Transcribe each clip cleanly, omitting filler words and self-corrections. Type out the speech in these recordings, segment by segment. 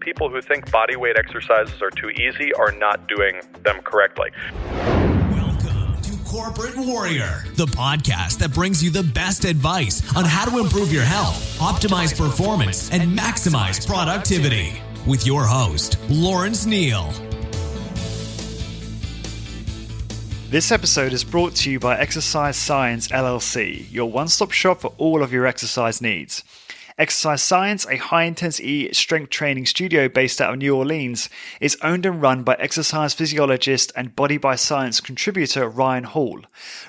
people who think bodyweight exercises are too easy are not doing them correctly. Welcome to Corporate Warrior, the podcast that brings you the best advice on how to improve your health, optimize performance, and maximize productivity. With your host, Lawrence Neal. This episode is brought to you by Exercise Science LLC, your one-stop shop for all of your exercise needs. Exercise Science, a high-intensity strength training studio based out of New Orleans, is owned and run by exercise physiologist and Body by Science contributor Ryan Hall.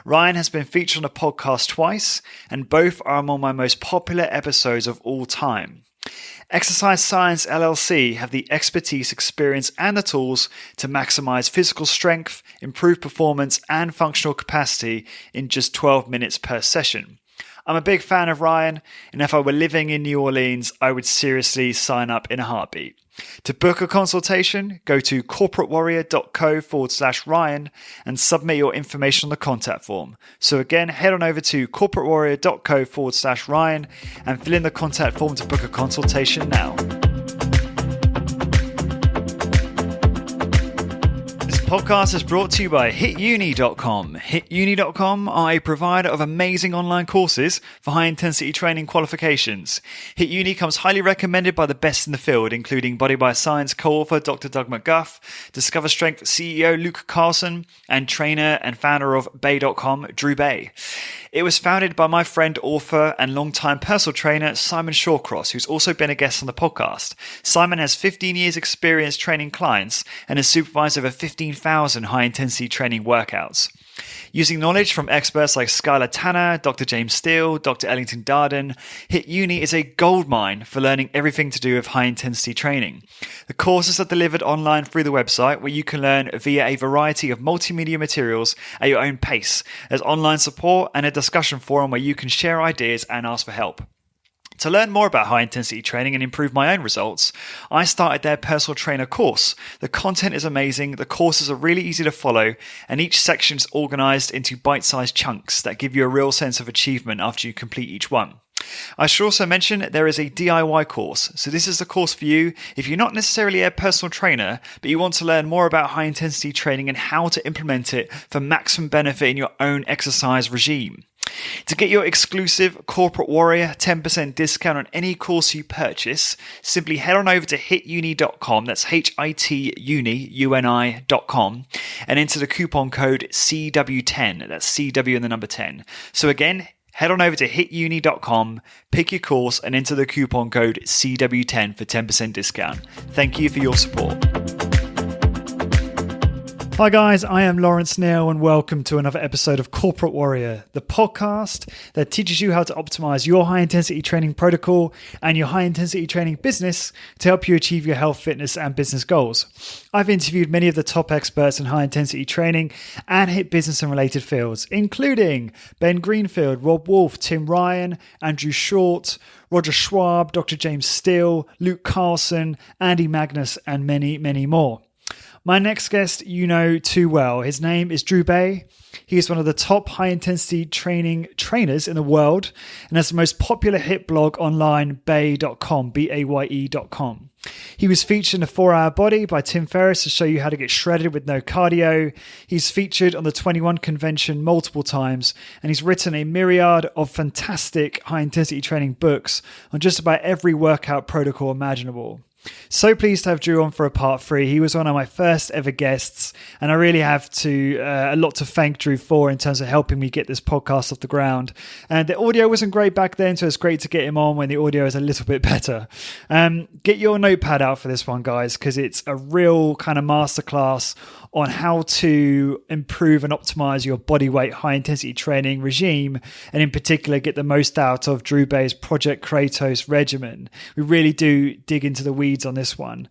Ryan has been featured on the podcast twice, and both are among my most popular episodes of all time. Exercise Science LLC have the expertise, experience, and the tools to maximize physical strength, improve performance, and functional capacity in just 12 minutes per session. I'm a big fan of Ryan, and if I were living in New Orleans, I would seriously sign up in a heartbeat. To book a consultation, go to corporatewarrior.co/Ryan and submit your information on the contact form. So again, head on over to corporatewarrior.co/Ryan and fill in the contact form to book a consultation now. This podcast is brought to you by HitUni.com. HitUni.com are a provider of amazing online courses for high-intensity training qualifications. HitUni comes highly recommended by the best in the field, including Body by Science co-author Dr. Doug McGuff, Discover Strength CEO Luke Carlson, and trainer and founder of Baye.com, Drew Baye. It was founded by my friend, author, and longtime personal trainer Simon Shawcross, who's also been a guest on the podcast. Simon has 15 years experience training clients and has supervised over 15,000 high-intensity training workouts. Using knowledge from experts like Skylar Tanner, Dr. James Steele, Dr. Ellington Darden, HitUni is a goldmine for learning everything to do with high-intensity training. The courses are delivered online through the website, where you can learn via a variety of multimedia materials at your own pace. There's online support and a discussion forum where you can share ideas and ask for help. To learn more about high-intensity training and improve my own results, I started their personal trainer course. The content is amazing, the courses are really easy to follow, and each section is organized into bite-sized chunks that give you a real sense of achievement after you complete each one. I should also mention there is a DIY course. So this is the course for you if you're not necessarily a personal trainer, but you want to learn more about high-intensity training and how to implement it for maximum benefit in your own exercise regime. To get your exclusive Corporate Warrior 10% discount on any course you purchase, simply head on over to hituni.com, that's HITUNI.com, and enter the coupon code CW10, that's CW and the number 10. So again, head on over to hituni.com, pick your course, and enter the coupon code CW10 for 10% discount. Thank you for your support. Hi guys, I am Lawrence Neal and welcome to another episode of Corporate Warrior, the podcast that teaches you how to optimize your high-intensity training protocol and your high-intensity training business to help you achieve your health, fitness, and business goals. I've interviewed many of the top experts in high-intensity training and hit business and related fields, including Ben Greenfield, Rob Wolf, Tim Ryan, Andrew Short, Roger Schwab, Dr. James Steele, Luke Carlson, Andy Magnus, and many, many more. My next guest you know too well. His name is Drew Baye. He is one of the top high-intensity training trainers in the world and has the most popular hit blog online, Baye.com, Baye.com. He was featured in the 4-Hour Body by Tim Ferriss to show you how to get shredded with no cardio. He's featured on the 21 Convention multiple times, and he's written a myriad of fantastic high-intensity training books on just about every workout protocol imaginable. So pleased to have Drew on for a part 3. He was one of my first ever guests, and I really have a lot to thank Drew for in terms of helping me get this podcast off the ground. And the audio wasn't great back then, so it's great to get him on when the audio is a little bit better. Get your notepad out for this one, guys, because it's a real kind of masterclass on how to improve and optimize your bodyweight high-intensity training regime, and in particular, get the most out of Drew Baye's Project Kratos regimen. We really do dig into the weeds on this one.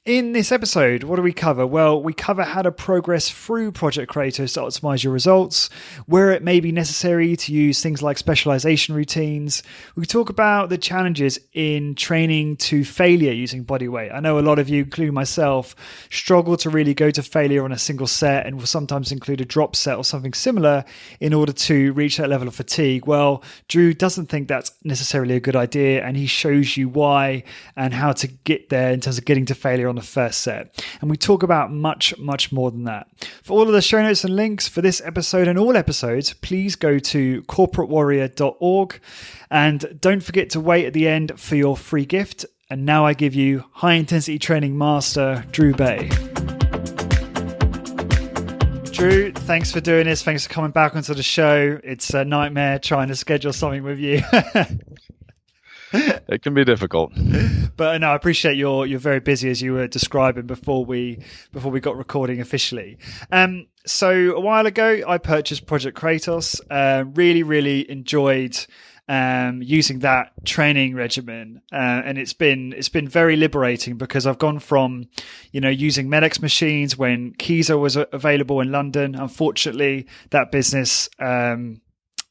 In this episode, what do we cover? Well, we cover how to progress through Project Kratos to optimize your results, where it may be necessary to use things like specialization routines. We talk about the challenges in training to failure using Bodyweight. I know a lot of you, including myself, struggle to really go to failure on a single set and will sometimes include a drop set or something similar in order to reach that level of fatigue. Well, Drew doesn't think that's necessarily a good idea, and he shows you why and how to get there in terms of getting to failure on the first set. And we talk about much more than that. For all of the show notes and links for this episode and all episodes, please go to corporatewarrior.org, and don't forget to wait at the end for your free gift. And now I give you high intensity training master Drew Baye. Drew, thanks for doing this. Thanks for coming back onto the show. It's a nightmare trying to schedule something with you. It can be difficult, but no, I appreciate you're very busy, as you were describing before we got recording officially. So a while ago, I purchased Project Kratos. Really enjoyed using that training regimen, and it's been very liberating because I've gone from using Medex machines when Kiza was available in London. Unfortunately, that business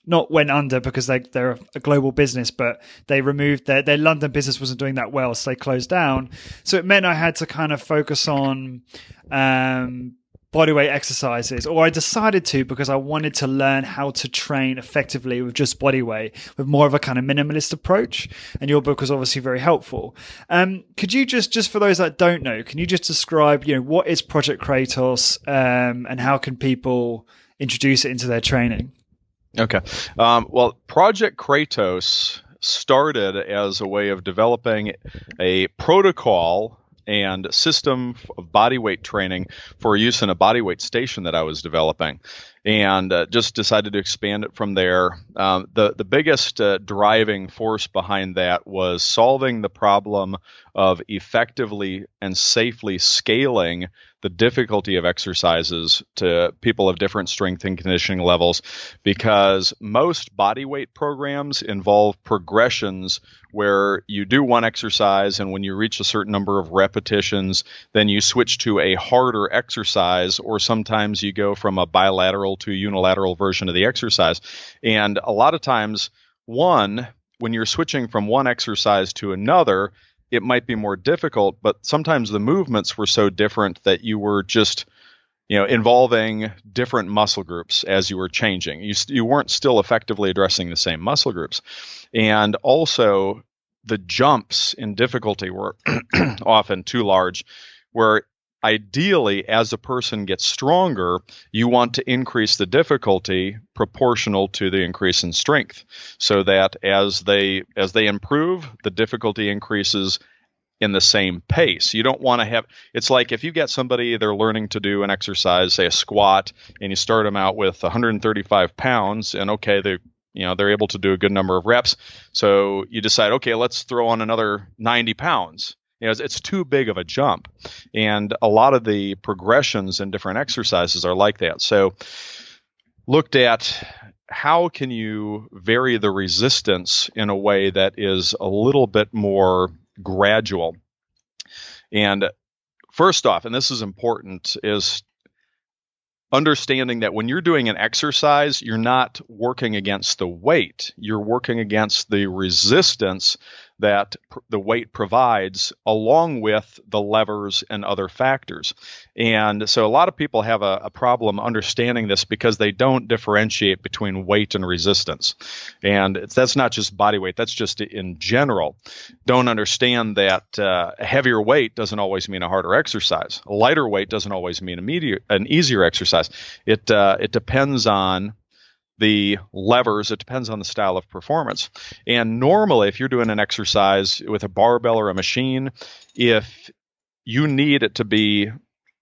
not went under because they're a global business, but they removed their London business wasn't doing that well, so they closed down. So it meant I had to kind of focus on bodyweight exercises, or I decided to, because I wanted to learn how to train effectively with just bodyweight, with more of a kind of minimalist approach. And your book was obviously very helpful. Could you just for those that don't know, can you just describe, what is Project Kratos, and how can people introduce it into their training? Okay. Well, Project Kratos started as a way of developing a protocol and system of bodyweight training for use in a bodyweight station that I was developing, and just decided to expand it from there. The biggest driving force behind that was solving the problem of effectively and safely scaling the difficulty of exercises to people of different strength and conditioning levels, because most bodyweight programs involve progressions where you do one exercise, and when you reach a certain number of repetitions, then you switch to a harder exercise, or sometimes you go from a bilateral to a unilateral version of the exercise. And a lot of times, when you're switching from one exercise to another, it might be more difficult, but sometimes the movements were so different that you were just, involving different muscle groups as you were changing. You weren't still effectively addressing the same muscle groups. And also, the jumps in difficulty were often too large, where ideally, as a person gets stronger, you want to increase the difficulty proportional to the increase in strength, so that as they improve, the difficulty increases in the same pace. You don't want to have, it's like if you get somebody, they're learning to do an exercise, say a squat, and you start them out with 135 pounds, and okay, they're able to do a good number of reps. So you decide, okay, let's throw on another 90 pounds. It's too big of a jump. And a lot of the progressions in different exercises are like that. So looked at how can you vary the resistance in a way that is a little bit more gradual. And first off, and this is important, is understanding that when you're doing an exercise, you're not working against the weight. You're working against the resistance that the weight provides, along with the levers and other factors. And so a lot of people have a problem understanding this because they don't differentiate between weight and resistance. And that's not just body weight, that's just in general. Don't understand that a heavier weight doesn't always mean a harder exercise. A lighter weight doesn't always mean an easier exercise. It depends on the levers, it depends on the style of performance. And normally, if you're doing an exercise with a barbell or a machine, if you need it to be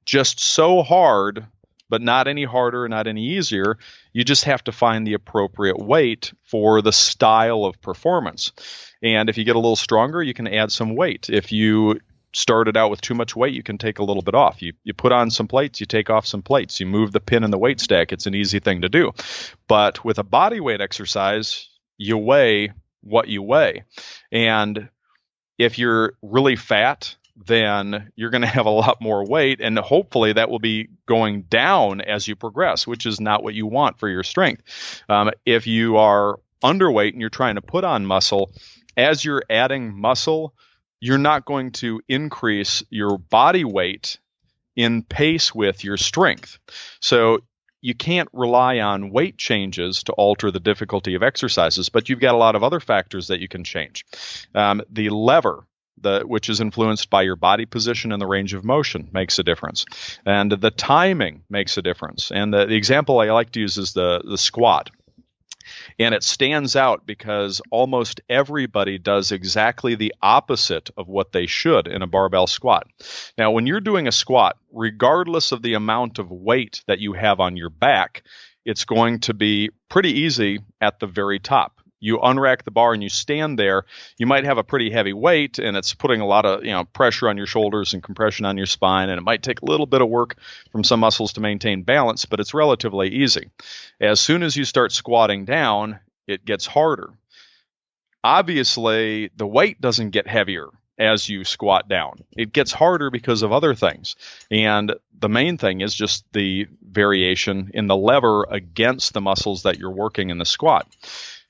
just so hard, but not any harder, not any easier, you just have to find the appropriate weight for the style of performance. And if you get a little stronger, you can add some weight. If you started out with too much weight, you can take a little bit off. You put on some plates, you take off some plates, you move the pin in the weight stack. It's an easy thing to do. But with a body weight exercise, you weigh what you weigh. And if you're really fat then you're going to have a lot more weight, and hopefully that will be going down as you progress, which is not what you want for your strength. If you are underweight and you're trying to put on muscle, as you're adding muscle, you're not going to increase your body weight in pace with your strength. So you can't rely on weight changes to alter the difficulty of exercises, but you've got a lot of other factors that you can change. The lever, which is influenced by your body position and the range of motion, makes a difference. And the timing makes a difference. And the example I like to use is the squat. And it stands out because almost everybody does exactly the opposite of what they should in a barbell squat. Now, when you're doing a squat, regardless of the amount of weight that you have on your back, it's going to be pretty easy at the very top. You unrack the bar and you stand there. You might have a pretty heavy weight, and it's putting a lot of pressure on your shoulders and compression on your spine, and it might take a little bit of work from some muscles to maintain balance, but it's relatively easy. As soon as you start squatting down, it gets harder. Obviously, the weight doesn't get heavier as you squat down. It gets harder because of other things, and the main thing is just the variation in the lever against the muscles that you're working in the squat.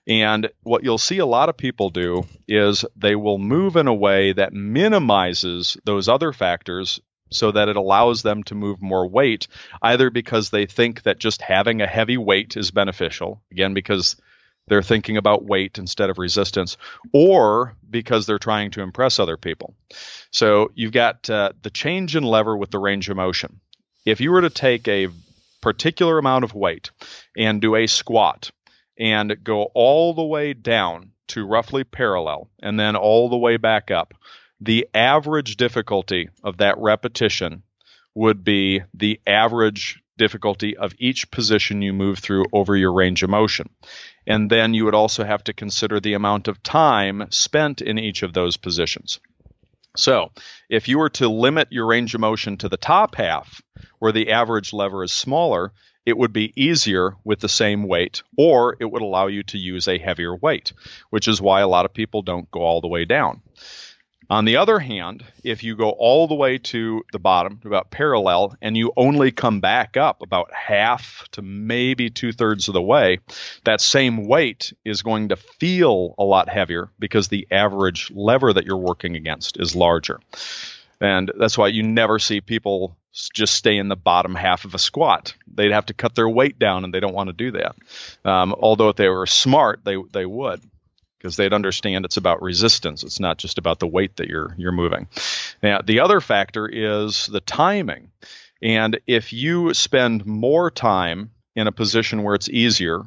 And what you'll see a lot of people do is they will move in a way that minimizes those other factors so that it allows them to move more weight, either because they think that just having a heavy weight is beneficial, again, because they're thinking about weight instead of resistance, or because they're trying to impress other people. So you've got the change in lever with the range of motion. If you were to take a particular amount of weight and do a squat, and go all the way down to roughly parallel and then all the way back up, the average difficulty of that repetition would be the average difficulty of each position you move through over your range of motion. And then you would also have to consider the amount of time spent in each of those positions. So if you were to limit your range of motion to the top half, where the average lever is smaller, it would be easier with the same weight, or it would allow you to use a heavier weight, which is why a lot of people don't go all the way down. On the other hand, if you go all the way to the bottom, to about parallel, and you only come back up about half to maybe 2/3 of the way, that same weight is going to feel a lot heavier because the average lever that you're working against is larger. And that's why you never see people just stay in the bottom half of a squat. They'd have to cut their weight down, and they don't want to do that. Although if they were smart, they would, because they'd understand it's about resistance. It's not just about the weight that you're moving. Now, the other factor is the timing. And if you spend more time in a position where it's easier,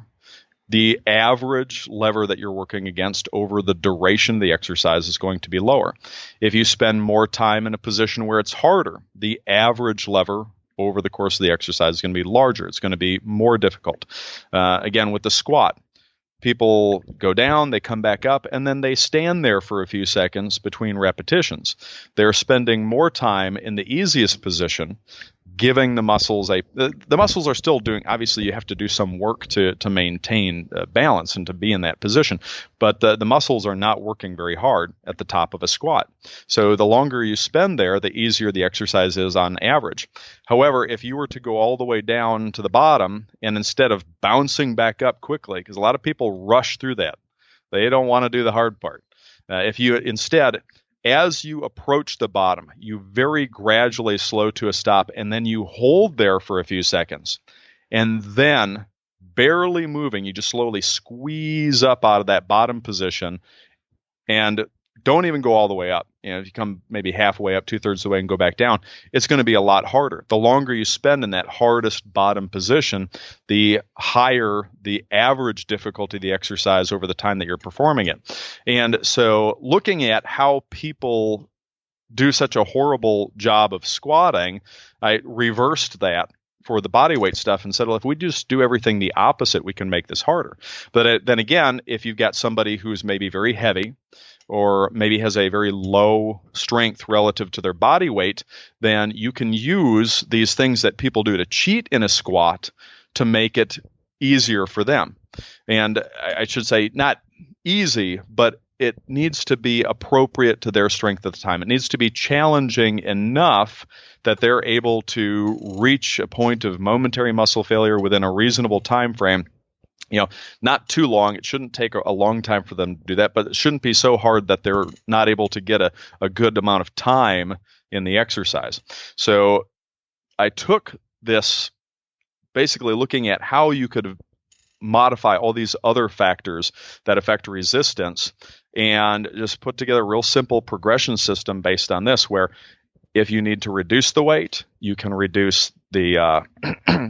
the average lever that you're working against over the duration of the exercise is going to be lower. If you spend more time in a position where it's harder, the average lever over the course of the exercise is going to be larger. It's going to be more difficult. Again, with the squat, people go down, they come back up, and then they stand there for a few seconds between repetitions. They're spending more time in the easiest position, giving the muscles the muscles are still doing, obviously you have to do some work to maintain balance and to be in that position, but the muscles are not working very hard at the top of a squat. So the longer you spend there, the easier the exercise is on average. However, if you were to go all the way down to the bottom, and instead of bouncing back up quickly, because a lot of people rush through that, they don't want to do the hard part. If you instead, as you approach the bottom, you very gradually slow to a stop, and then you hold there for a few seconds. And then, barely moving, you just slowly squeeze up out of that bottom position, and don't even go all the way up. If you come maybe halfway up, 2/3 of the way, and go back down, it's going to be a lot harder. The longer you spend in that hardest bottom position, the higher the average difficulty of the exercise over the time that you're performing it. And so looking at how people do such a horrible job of squatting, I reversed that for the bodyweight stuff and said, well, if we just do everything the opposite, we can make this harder. But then again, if you've got somebody who's maybe very heavy, or maybe has a very low strength relative to their body weight, then you can use these things that people do to cheat in a squat to make it easier for them. And I should say not easy, but it needs to be appropriate to their strength at the time. It needs to be challenging enough that they're able to reach a point of momentary muscle failure within a reasonable time frame. Not too long. It shouldn't take a long time for them to do that, but it shouldn't be so hard that they're not able to get a good amount of time in the exercise. So I took this basically looking at how you could modify all these other factors that affect resistance and just put together a real simple progression system based on this, where if you need to reduce the weight, you can reduce the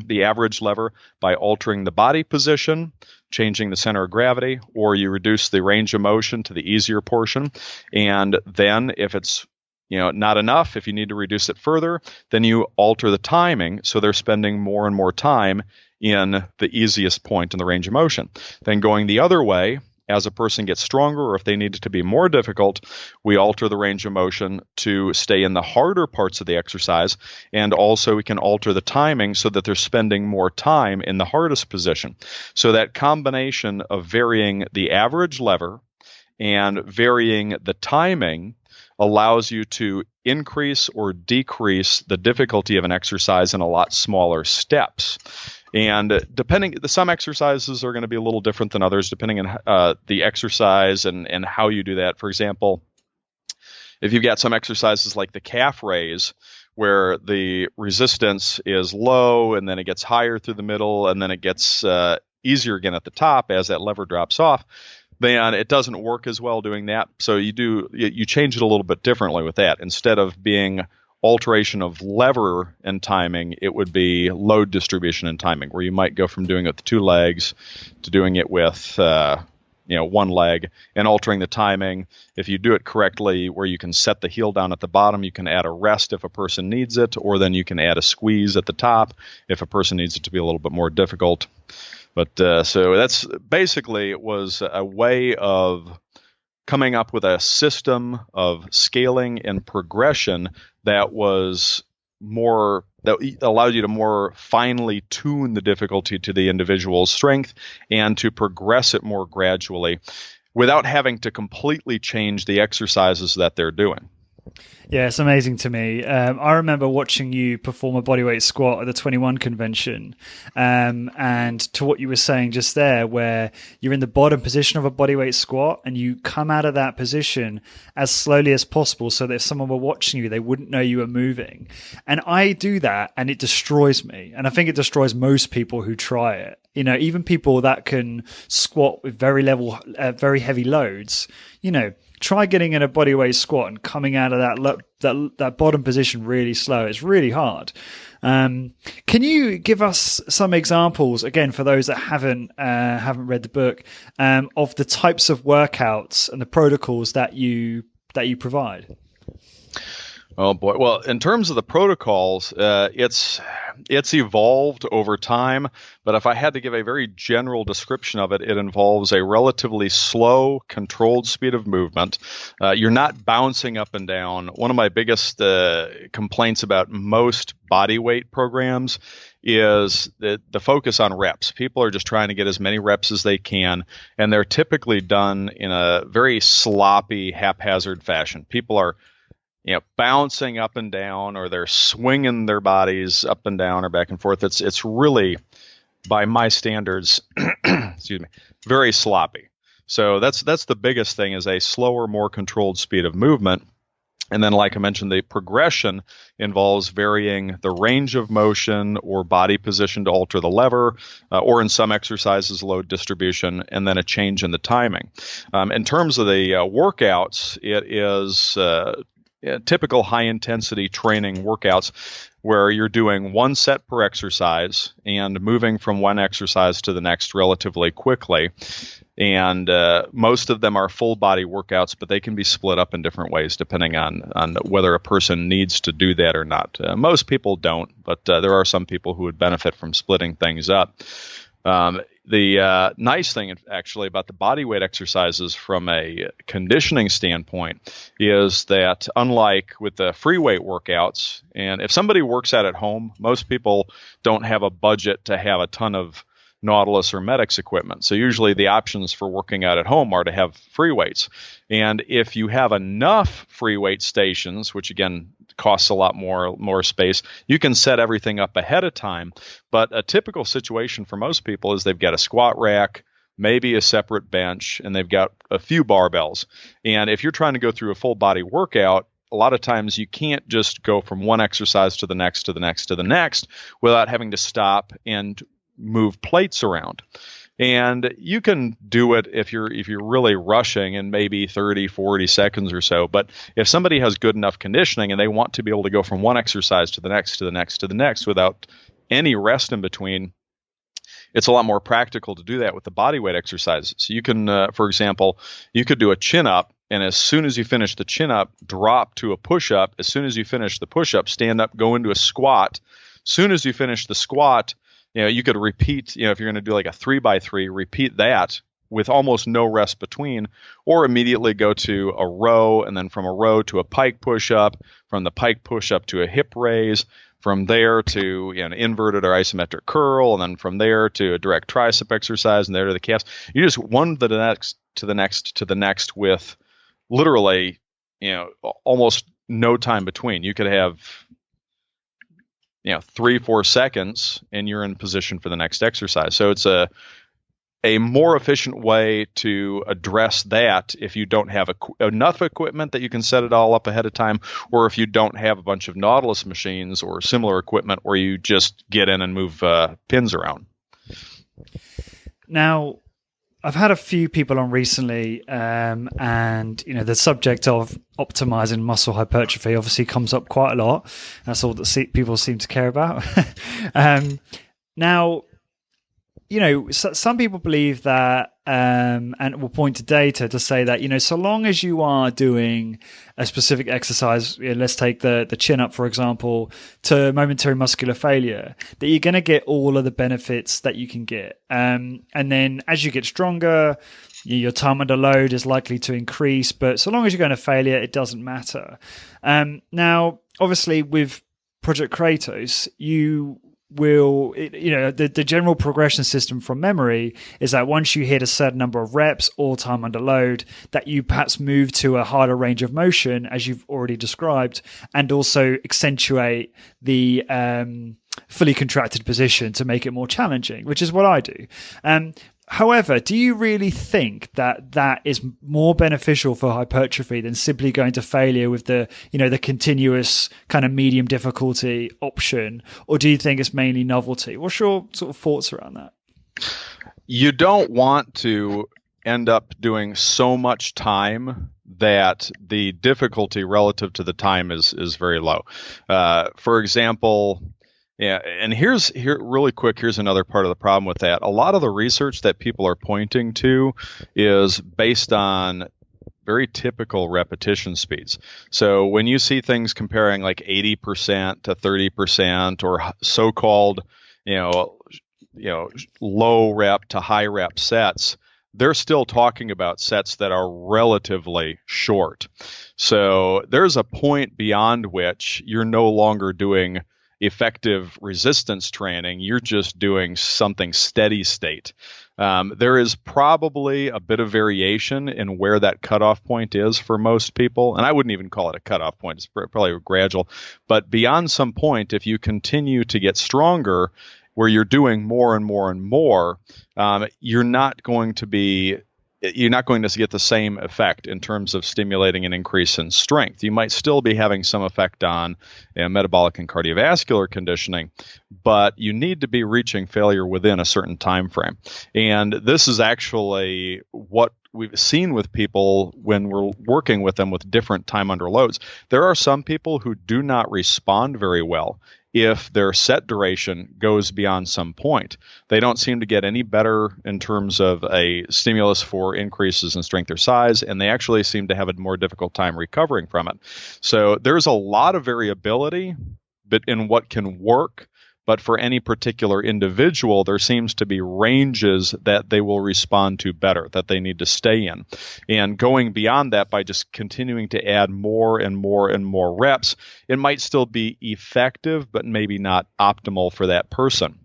the average lever by altering the body position, changing the center of gravity, or you reduce the range of motion to the easier portion. And then if it's not enough, if you need to reduce it further, then you alter the timing so they're spending more and more time in the easiest point in the range of motion. Then going the other way, as a person gets stronger, or if they need it to be more difficult, we alter the range of motion to stay in the harder parts of the exercise. And also we can alter the timing so that they're spending more time in the hardest position. So that combination of varying the average lever and varying the timing allows you to increase or decrease the difficulty of an exercise in a lot smaller steps. And some exercises are going to be a little different than others, depending on the exercise and how you do that. For example, if you've got some exercises like the calf raise, where the resistance is low and then it gets higher through the middle and then it gets easier again at the top as that lever drops off, then it doesn't work as well doing that. So you change it a little bit differently with that. Instead of being alteration of lever and timing, it would be load distribution and timing, where you might go from doing it with 2 legs to doing it with 1 leg, and altering the timing. If you do it correctly, where you can set the heel down at the bottom, you can add a rest if a person needs it, or then you can add a squeeze at the top if a person needs it to be a little bit more difficult. But so that's basically, it was a way of coming up with a system of scaling and progression that allowed you to more finely tune the difficulty to the individual's strength and to progress it more gradually without having to completely change the exercises that they're doing. Yeah, it's amazing to me. I remember watching you perform a bodyweight squat at the 21 convention, and to what you were saying just there, where you're in the bottom position of a bodyweight squat and you come out of that position as slowly as possible so that if someone were watching you, they wouldn't know you were moving. And I do that and it destroys me. And I think it destroys most people who try it. Even people that can squat with very heavy loads, try getting in a bodyweight squat and coming out of that bottom position really slow. It's really hard. Can you give us some examples, again, for those that haven't read the book, of the types of workouts and the protocols that you provide? Oh boy. Well, in terms of the protocols, it's evolved over time, but if I had to give a very general description of it, it involves a relatively slow, controlled speed of movement. You're not bouncing up and down. One of my biggest complaints about most body weight programs is the focus on reps. People are just trying to get as many reps as they can, and they're typically done in a very sloppy, haphazard fashion. People are bouncing up and down, or they're swinging their bodies up and down or back and forth. It's really, by my standards, excuse me, very sloppy. So that's the biggest thing, is a slower, more controlled speed of movement. And then, like I mentioned, the progression involves varying the range of motion or body position to alter the lever, or in some exercises, load distribution, and then a change in the timing. In terms of the workouts, it is typical high-intensity training workouts where you're doing 1 set per exercise and moving from one exercise to the next relatively quickly. And most of them are full-body workouts, but they can be split up in different ways depending on whether a person needs to do that or not. Most people don't, but there are some people who would benefit from splitting things up. The nice thing, actually, about the bodyweight exercises from a conditioning standpoint is that, unlike with the free weight workouts, and if somebody works out at home, most people don't have a budget to have a ton of Nautilus or Medix equipment. So usually the options for working out at home are to have free weights. And if you have enough free weight stations, which again costs a lot more space, you can set everything up ahead of time. But a typical situation for most people is they've got a squat rack, maybe a separate bench, and they've got a few barbells. And if you're trying to go through a full body workout, a lot of times you can't just go from one exercise to the next to the next to the next without having to stop and move plates around. And you can do it if you're really rushing in maybe 30, 40 seconds or so. But if somebody has good enough conditioning and they want to be able to go from one exercise to the next to the next to the next without any rest in between, it's a lot more practical to do that with the bodyweight exercises. So you can, for example, you could do a chin up, and as soon as you finish the chin up, drop to a push up. As soon as you finish the push up, stand up, go into a squat. As soon as you finish the squat, you could repeat, if you're going to do like a 3x3, repeat that with almost no rest between, or immediately go to a row, and then from a row to a pike push up, from the pike push up to a hip raise, from there to an inverted or isometric curl, and then from there to a direct tricep exercise, and there to the calves. You just one to the next to the next to the next with literally, almost no time between. You could have 3-4 seconds and you're in position for the next exercise. So it's a more efficient way to address that if you don't have enough equipment that you can set it all up ahead of time, or if you don't have a bunch of Nautilus machines or similar equipment where you just get in and move pins around. Now, I've had a few people on recently, and the subject of optimizing muscle hypertrophy obviously comes up quite a lot. That's all that people seem to care about. Now, some people believe that, and will point to data to say that, so long as you are doing a specific exercise, let's take the chin up, for example, to momentary muscular failure, that you're going to get all of the benefits that you can get. And then as you get stronger, your time under load is likely to increase, but so long as you're going to failure, it doesn't matter. Now, obviously with Project Kratos, the general progression system from memory is that once you hit a certain number of reps or time under load, that you perhaps move to a harder range of motion, as you've already described, and also accentuate the fully contracted position to make it more challenging, which is what I do. However, do you really think that is more beneficial for hypertrophy than simply going to failure with the continuous kind of medium difficulty option? Or do you think it's mainly novelty? What's your sort of thoughts around that? You don't want to end up doing so much time that the difficulty relative to the time is very low. For example, and here's another part of the problem with that. A lot of the research that people are pointing to is based on very typical repetition speeds. So when you see things comparing like 80% to 30% or so-called, low rep to high rep sets, they're still talking about sets that are relatively short. So there's a point beyond which you're no longer doing effective resistance training. You're just doing something steady state. There is probably a bit of variation in where that cutoff point is for most people. And I wouldn't even call it a cutoff point. It's probably gradual. But beyond some point, if you continue to get stronger, where you're doing more and more and more, you're not going to get the same effect in terms of stimulating an increase in strength. You might still be having some effect on metabolic and cardiovascular conditioning, but you need to be reaching failure within a certain time frame. And this is actually what we've seen with people when we're working with them with different time under loads. There are some people who do not respond very well if their set duration goes beyond some point. They don't seem to get any better in terms of a stimulus for increases in strength or size, and they actually seem to have a more difficult time recovering from it. So there's a lot of variability in what can work, but for any particular individual, there seems to be ranges that they will respond to better, that they need to stay in. And going beyond that by just continuing to add more and more and more reps, it might still be effective, but maybe not optimal for that person.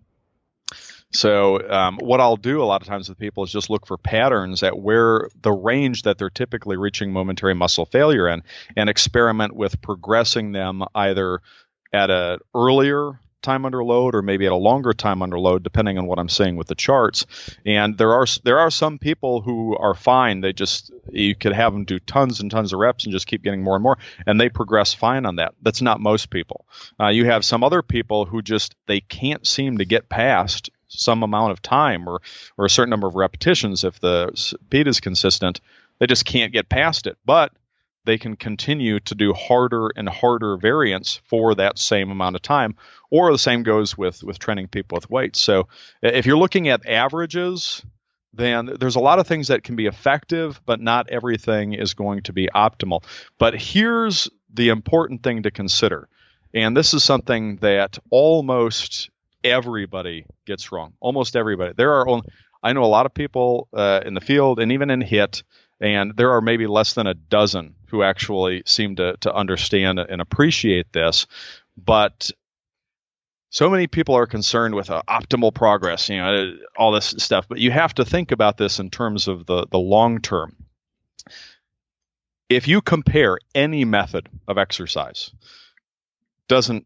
So what I'll do a lot of times with people is just look for patterns at where the range that they're typically reaching momentary muscle failure in, and experiment with progressing them either at an earlier time under load or maybe at a longer time under load, depending on what I'm seeing with the charts. And there are some people who are fine. You could have them do tons and tons of reps and just keep getting more and more, and they progress fine on that. That's not most people. You have some other people who they can't seem to get past some amount of time or a certain number of repetitions. If the speed is consistent, they just can't get past it. But they can continue to do harder and harder variants for that same amount of time. Or the same goes with training people with weights. So if you're looking at averages, then there's a lot of things that can be effective, but not everything is going to be optimal. But here's the important thing to consider. And this is something that almost everybody gets wrong. Almost everybody. I know a lot of people in the field and even in HIIT, and there are maybe less than a dozen who actually seem to understand and appreciate this. But so many people are concerned with optimal progress, all this stuff. But you have to think about this in terms of the long term. If you compare any method of exercise,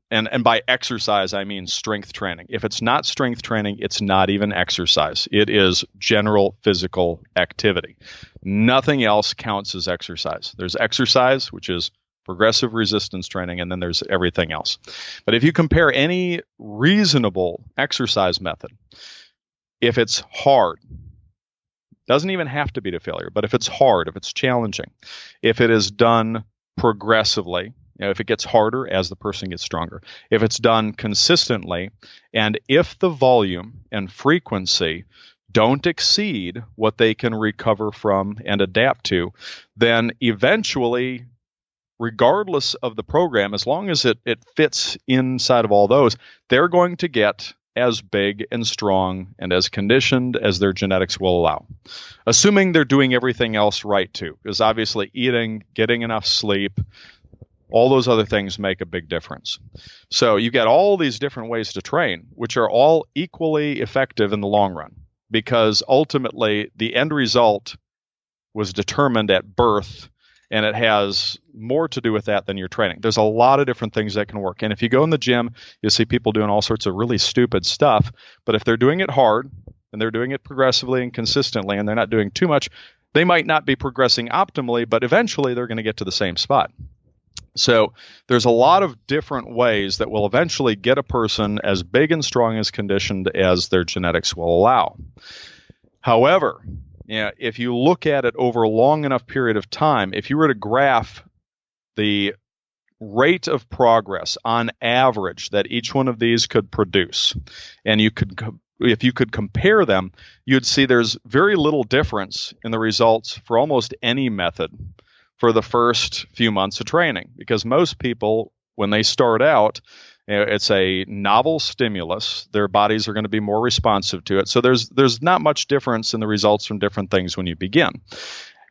and by exercise I mean strength training. If it's not strength training, it's not even exercise. It is general physical activity. Nothing else counts as exercise. There's exercise, which is progressive resistance training, and then there's everything else. But if you compare any reasonable exercise method, if it's hard, doesn't even have to be to failure, but if it's hard, if it's challenging, if it is done progressively, if it gets harder as the person gets stronger, if it's done consistently, and if the volume and frequency don't exceed what they can recover from and adapt to, then eventually, regardless of the program, as long as it fits inside of all those, they're going to get as big and strong and as conditioned as their genetics will allow. Assuming they're doing everything else right too, because obviously eating, getting enough sleep, all those other things make a big difference. So you've got all these different ways to train, which are all equally effective in the long run, because ultimately the end result was determined at birth, and it has more to do with that than your training. There's a lot of different things that can work. And if you go in the gym, you'll see people doing all sorts of really stupid stuff. But if they're doing it hard and they're doing it progressively and consistently and they're not doing too much, they might not be progressing optimally, but eventually they're going to get to the same spot. So there's a lot of different ways that will eventually get a person as big and strong as conditioned as their genetics will allow. However, if you look at it over a long enough period of time, if you were to graph the rate of progress on average that each one of these could produce, and if you could compare them, you'd see there's very little difference in the results for almost any method for the first few months of training, because most people, when they start out, it's a novel stimulus. Their bodies are going to be more responsive to it. So there's not much difference in the results from different things when you begin.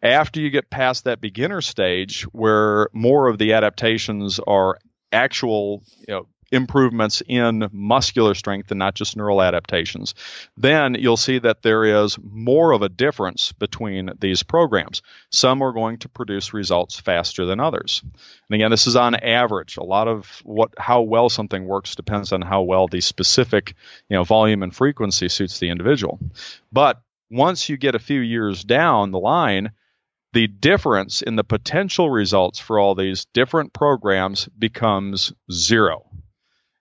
After you get past that beginner stage, where more of the adaptations are actual, improvements in muscular strength and not just neural adaptations, then you'll see that there is more of a difference between these programs. Some are going to produce results faster than others. And again, this is on average. A lot of how well something works depends on how well the specific, volume and frequency suits the individual. But once you get a few years down the line, the difference in the potential results for all these different programs becomes zero.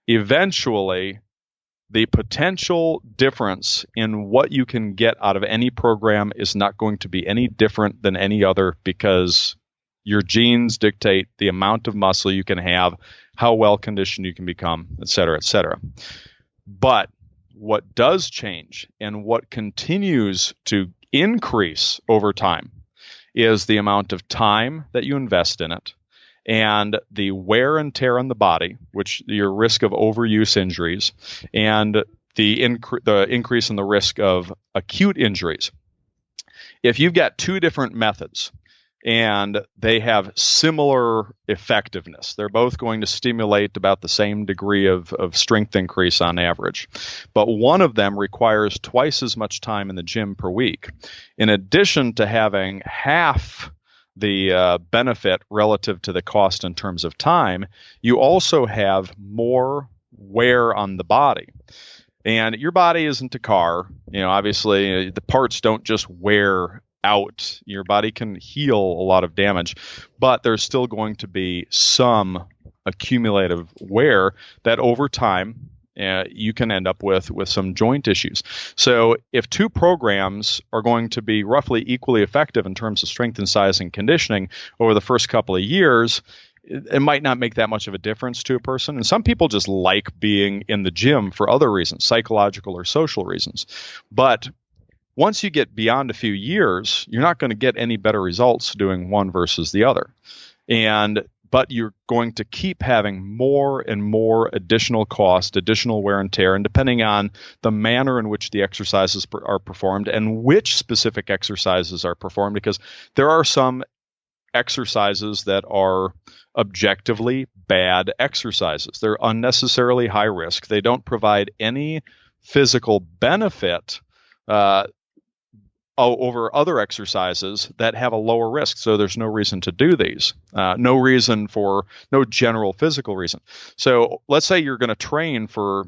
Eventually, the potential difference in what you can get out of any program is not going to be any different than any other, because your genes dictate the amount of muscle you can have, how well conditioned you can become, et cetera, et cetera. But what does change and what continues to increase over time is the amount of time that you invest in it, and the wear and tear on the body, which your risk of overuse injuries, and the increase in the risk of acute injuries. If you've got two different methods and they have similar effectiveness. They're both going to stimulate about the same degree of strength increase on average. But one of them requires twice as much time in the gym per week. In addition to having half the benefit relative to the cost in terms of time, you also have more wear on the body. And your body isn't a car. Obviously, the parts don't just wear out. Your body can heal a lot of damage, but there's still going to be some accumulative wear that over time you can end up with some joint issues. So if two programs are going to be roughly equally effective in terms of strength and size and conditioning over the first couple of years, it might not make that much of a difference to a person. And some people just like being in the gym for other reasons, psychological or social reasons. But once you get beyond a few years, you're not going to get any better results doing one versus the other. But you're going to keep having more and more additional cost, additional wear and tear, and depending on the manner in which the exercises are performed and which specific exercises are performed, because there are some exercises that are objectively bad exercises. They're unnecessarily high risk. They don't provide any physical benefit over other exercises that have a lower risk. So there's no reason to do these. No general physical reason. So let's say you're going to train for,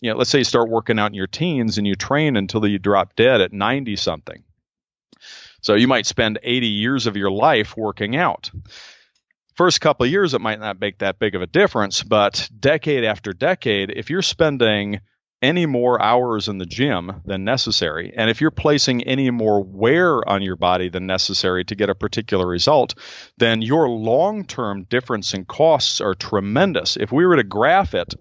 let's say you start working out in your teens and you train until you drop dead at 90 something. So you might spend 80 years of your life working out. First couple of years, it might not make that big of a difference, but decade after decade, if you're spending any more hours in the gym than necessary, and if you're placing any more wear on your body than necessary to get a particular result, then your long-term difference in costs are tremendous. If we were to graph it,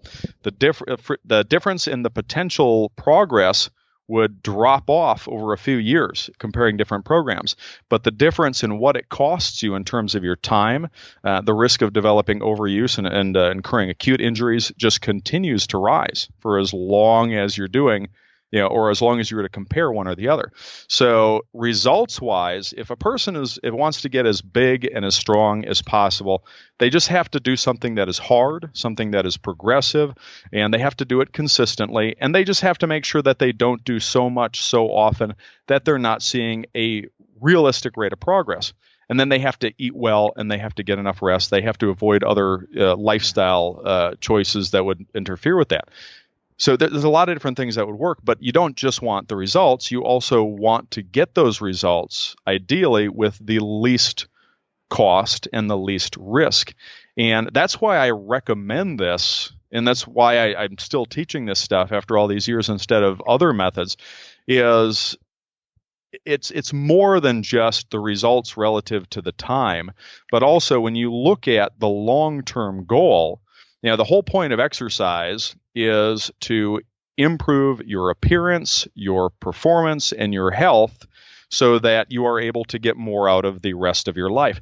the difference in the potential progress would drop off over a few years comparing different programs. But the difference in what it costs you in terms of your time, the risk of developing overuse and incurring acute injuries just continues to rise for as long as you're doing, or as long as you were to compare one or the other. So results-wise, if a person wants to get as big and as strong as possible, they just have to do something that is hard, something that is progressive, and they have to do it consistently. And they just have to make sure that they don't do so much so often that they're not seeing a realistic rate of progress. And then they have to eat well, and they have to get enough rest. They have to avoid other lifestyle choices that would interfere with that. So there's a lot of different things that would work, but you don't just want the results. You also want to get those results, ideally, with the least cost and the least risk. And that's why I recommend this, and that's why I'm still teaching this stuff after all these years instead of other methods, is it's more than just the results relative to the time, but also when you look at the long-term goal. The whole point of exercise is to improve your appearance, your performance, and your health so that you are able to get more out of the rest of your life.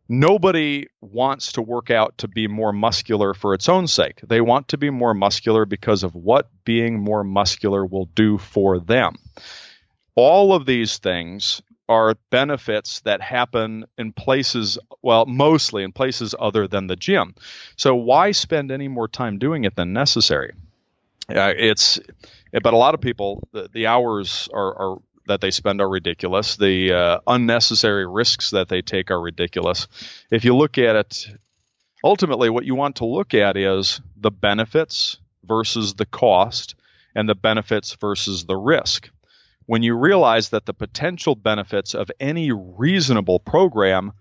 Nobody wants to work out to be more muscular for its own sake. They want to be more muscular because of what being more muscular will do for them. All of these things are benefits that happen in places, mostly in places other than the gym. So why spend any more time doing it than necessary? But a lot of people, the hours are that they spend are ridiculous. The unnecessary risks that they take are ridiculous. If you look at it, ultimately what you want to look at is the benefits versus the cost and the benefits versus the risk. When you realize that the potential benefits of any reasonable program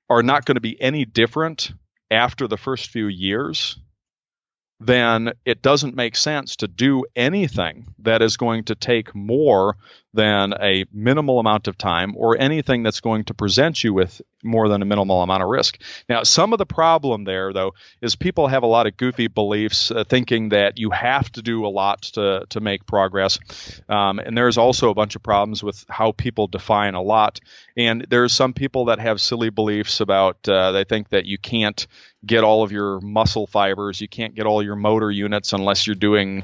are not going to be any different after the first few years, then it doesn't make sense to do anything that is going to take more than a minimal amount of time or anything that's going to present you with more than a minimal amount of risk. Now, some of the problem there, though, is people have a lot of goofy beliefs thinking that you have to do a lot to make progress. And there's also a bunch of problems with how people define a lot. And there's some people that have silly beliefs about they think that you can't get all of your muscle fibers, you can't get all your motor units unless you're doing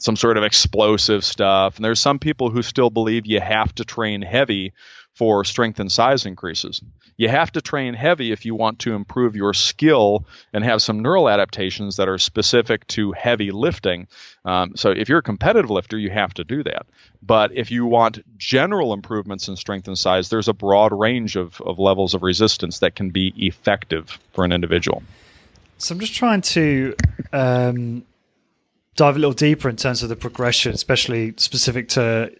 some sort of explosive stuff. And there's some people who still believe you have to train heavy for strength and size increases. You have to train heavy if you want to improve your skill and have some neural adaptations that are specific to heavy lifting. So if you're a competitive lifter, you have to do that. But if you want general improvements in strength and size, there's a broad range of levels of resistance that can be effective for an individual. So I'm just trying to dive a little deeper in terms of the progression, especially specific to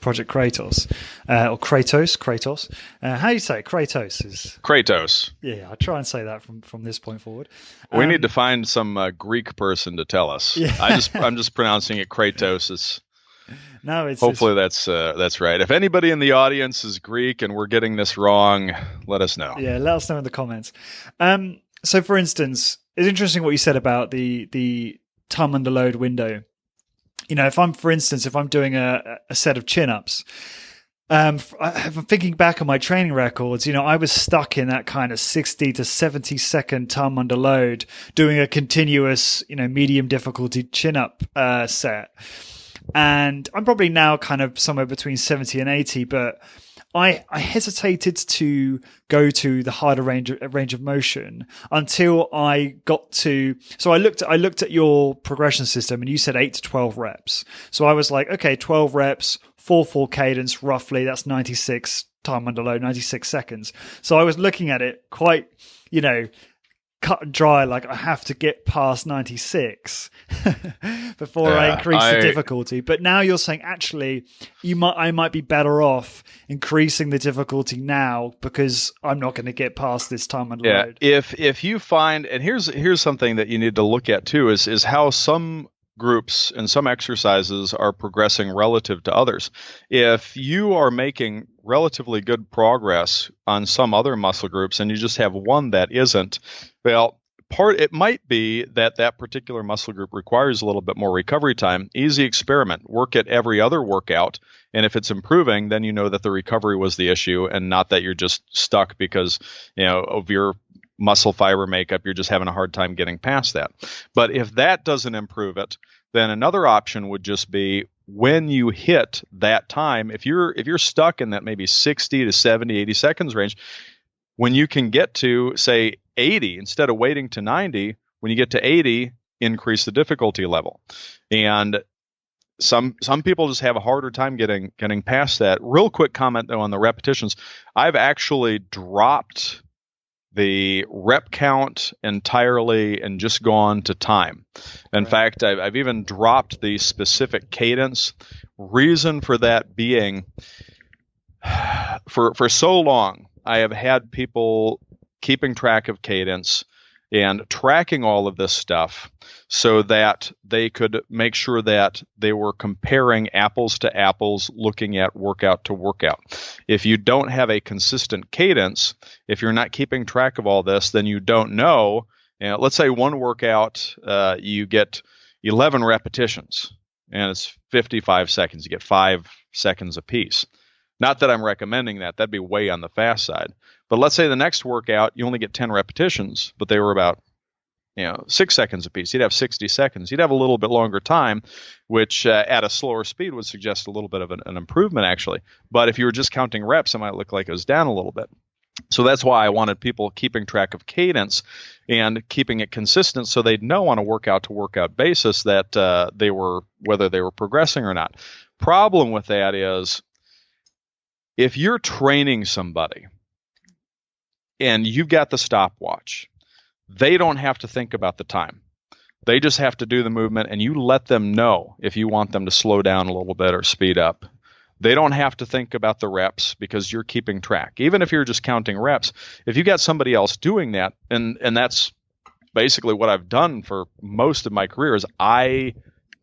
Project Kratos, or Kratos. How do you say it? Kratos is Kratos. Yeah, I try and say that from this point forward. We need to find some Greek person to tell us. Yeah. I'm just pronouncing it Kratos. Hopefully that's right. If anybody in the audience is Greek and we're getting this wrong, let us know. Yeah, let us know in the comments. So, for instance, it's interesting what you said about the time under load window. If I'm doing a set of chin-ups, if I'm thinking back on my training records, I was stuck in that kind of 60 to 70 second time under load doing a continuous, medium difficulty chin-up set. And I'm probably now kind of somewhere between 70 and 80, but I hesitated to go to the harder range of motion until I got to. So I looked at your progression system, and you said 8 to 12 reps. So I was like, okay, 12 reps, 4/4 cadence, roughly. That's 96 time under load, 96 seconds. So I was looking at it quite, cut and dry, like I have to get past 96 before I increase the difficulty. But now you're saying actually I might be better off increasing the difficulty now because I'm not going to get past this time under load. If you find, and here's something that you need to look at too, is how some groups and some exercises are progressing relative to others. If you are making relatively good progress on some other muscle groups and you just have one that isn't, well, it might be that particular muscle group requires a little bit more recovery time. Easy experiment. Work at every other workout, and if it's improving, then you know that the recovery was the issue and not that you're just stuck because of your muscle fiber makeup, you're just having a hard time getting past that. But if that doesn't improve it, then another option would just be when you hit that time, if you're stuck in that maybe 60 to 70, 80 seconds range, when you can get to, say, 80, instead of waiting to 90, when you get to 80, increase the difficulty level. And some people just have a harder time getting past that. Real quick comment, though, on the repetitions. I've actually dropped the rep count entirely and just gone to time. In fact, I've even dropped the specific cadence. Reason for that being, for so long, I have had people keeping track of cadence and tracking all of this stuff so that they could make sure that they were comparing apples to apples, looking at workout to workout. If you don't have a consistent cadence, if you're not keeping track of all this, then you don't know. Let's say one workout, you get 11 repetitions and it's 55 seconds. You get 5 seconds apiece. Not that I'm recommending that. That'd be way on the fast side. But let's say the next workout, you only get 10 repetitions, but they were about 6 seconds apiece. You'd have 60 seconds. You'd have a little bit longer time, which at a slower speed would suggest a little bit of an improvement, actually. But if you were just counting reps, it might look like it was down a little bit. So that's why I wanted people keeping track of cadence and keeping it consistent so they'd know on a workout-to-workout basis that whether they were progressing or not. Problem with that is, if you're training somebody and you've got the stopwatch, they don't have to think about the time. They just have to do the movement, and you let them know if you want them to slow down a little bit or speed up. They don't have to think about the reps because you're keeping track. Even if you're just counting reps, if you got somebody else doing that, and that's basically what I've done for most of my career, is I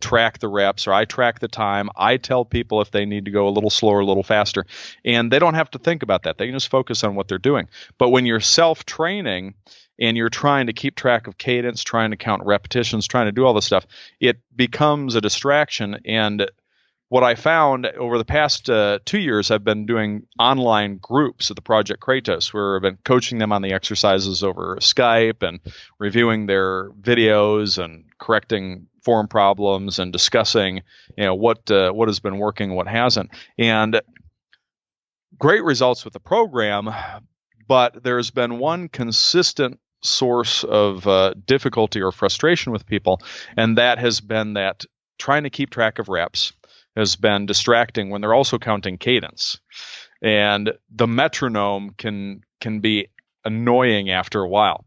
track the reps or I track the time. I tell people if they need to go a little slower, a little faster, and they don't have to think about that. They can just focus on what they're doing. But when you're self-training and you're trying to keep track of cadence, trying to count repetitions, trying to do all this stuff, it becomes a distraction. And what I found over the past 2 years, I've been doing online groups at the Project Kratos, where I've been coaching them on the exercises over Skype and reviewing their videos and correcting form problems and discussing, what has been working, what hasn't. And great results with the program, but there's been one consistent source of difficulty or frustration with people, and that has been that trying to keep track of reps has been distracting when they're also counting cadence. And the metronome can be annoying after a while.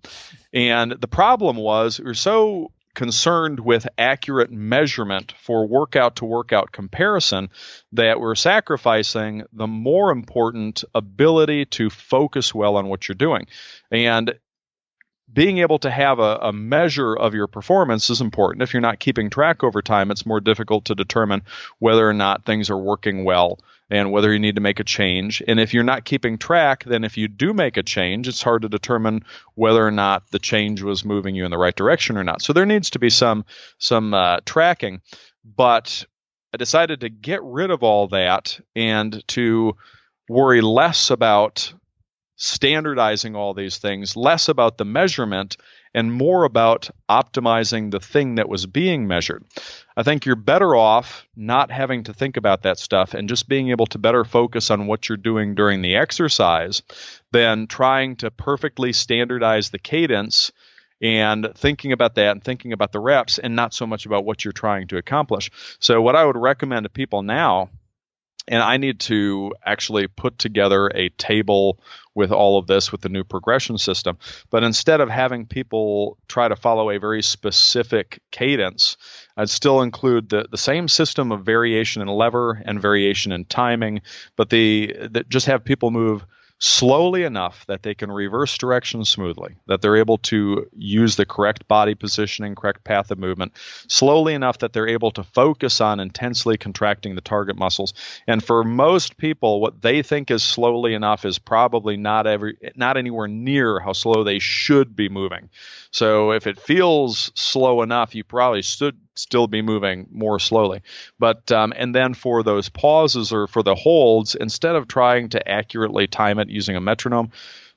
And the problem was we're so concerned with accurate measurement for workout to workout comparison that we're sacrificing the more important ability to focus well on what you're doing. And being able to have a measure of your performance is important. If you're not keeping track over time, it's more difficult to determine whether or not things are working well and whether you need to make a change. And if you're not keeping track, then if you do make a change, it's hard to determine whether or not the change was moving you in the right direction or not. So there needs to be some tracking. But I decided to get rid of all that and to worry less about standardizing all these things, less about the measurement and more about optimizing the thing that was being measured. I think you're better off not having to think about that stuff and just being able to better focus on what you're doing during the exercise than trying to perfectly standardize the cadence and thinking about that and thinking about the reps and not so much about what you're trying to accomplish. So what I would recommend to people now, and I need to actually put together a table with all of this with the new progression system. But instead of having people try to follow a very specific cadence, I'd still include the same system of variation in lever and variation in timing, but just have people move slowly enough that they can reverse direction smoothly, that they're able to use the correct body positioning, correct path of movement, slowly enough that they're able to focus on intensely contracting the target muscles. And for most people, what they think is slowly enough is probably not anywhere near how slow they should be moving. So if it feels slow enough, you probably should still be moving more slowly. But and then for those pauses or for the holds, instead of trying to accurately time it using a metronome,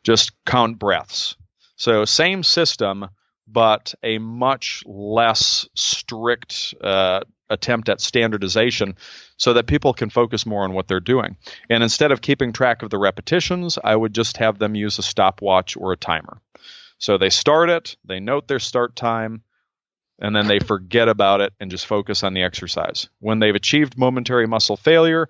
just count breaths. So same system, but a much less strict attempt at standardization so that people can focus more on what they're doing. And instead of keeping track of the repetitions, I would just have them use a stopwatch or a timer. So they start it, they note their start time, and then they forget about it and just focus on the exercise. When they've achieved momentary muscle failure,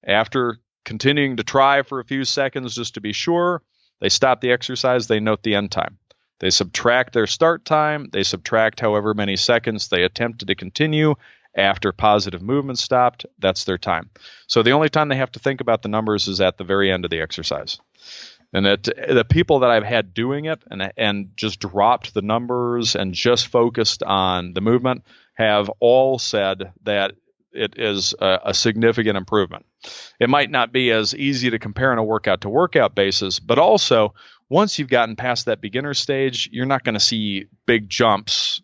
after continuing to try for a few seconds just to be sure, they stop the exercise, they note the end time. They subtract their start time, they subtract however many seconds they attempted to continue after positive movement stopped, that's their time. So the only time they have to think about the numbers is at the very end of the exercise. And the people that I've had doing it and just dropped the numbers and just focused on the movement have all said that it is a significant improvement. It might not be as easy to compare on a workout-to-workout basis, but also once you've gotten past that beginner stage, you're not going to see big jumps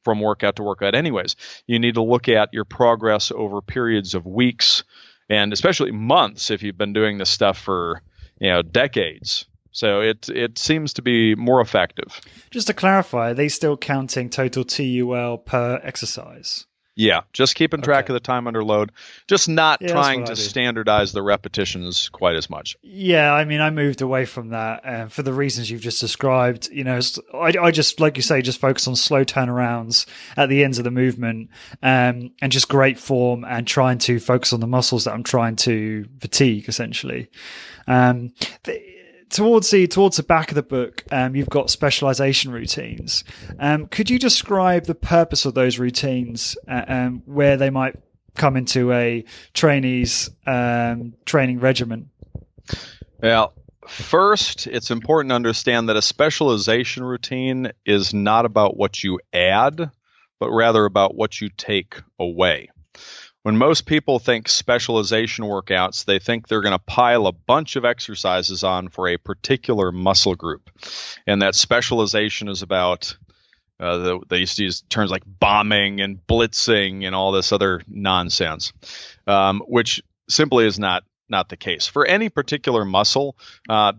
from workout to workout anyways. You need to look at your progress over periods of weeks and especially months if you've been doing this stuff for decades. So it seems to be more effective. Just to clarify, are they still counting total TUL per exercise? Yeah, just keeping track of the time under load, just not trying to standardize the repetitions quite as much. Yeah, I mean, I moved away from that for the reasons you've just described. I just, like you say, just focus on slow turnarounds at the ends of the movement and just great form and trying to focus on the muscles that I'm trying to fatigue, essentially. Towards the back of the book, you've got specialization routines. Could you describe the purpose of those routines, where they might come into a trainee's training regimen? Well, first, it's important to understand that a specialization routine is not about what you add, but rather about what you take away. When most people think specialization workouts, they think they're going to pile a bunch of exercises on for a particular muscle group. And that specialization is about, they used to use terms like bombing and blitzing and all this other nonsense, which simply is not the case. For any particular muscle,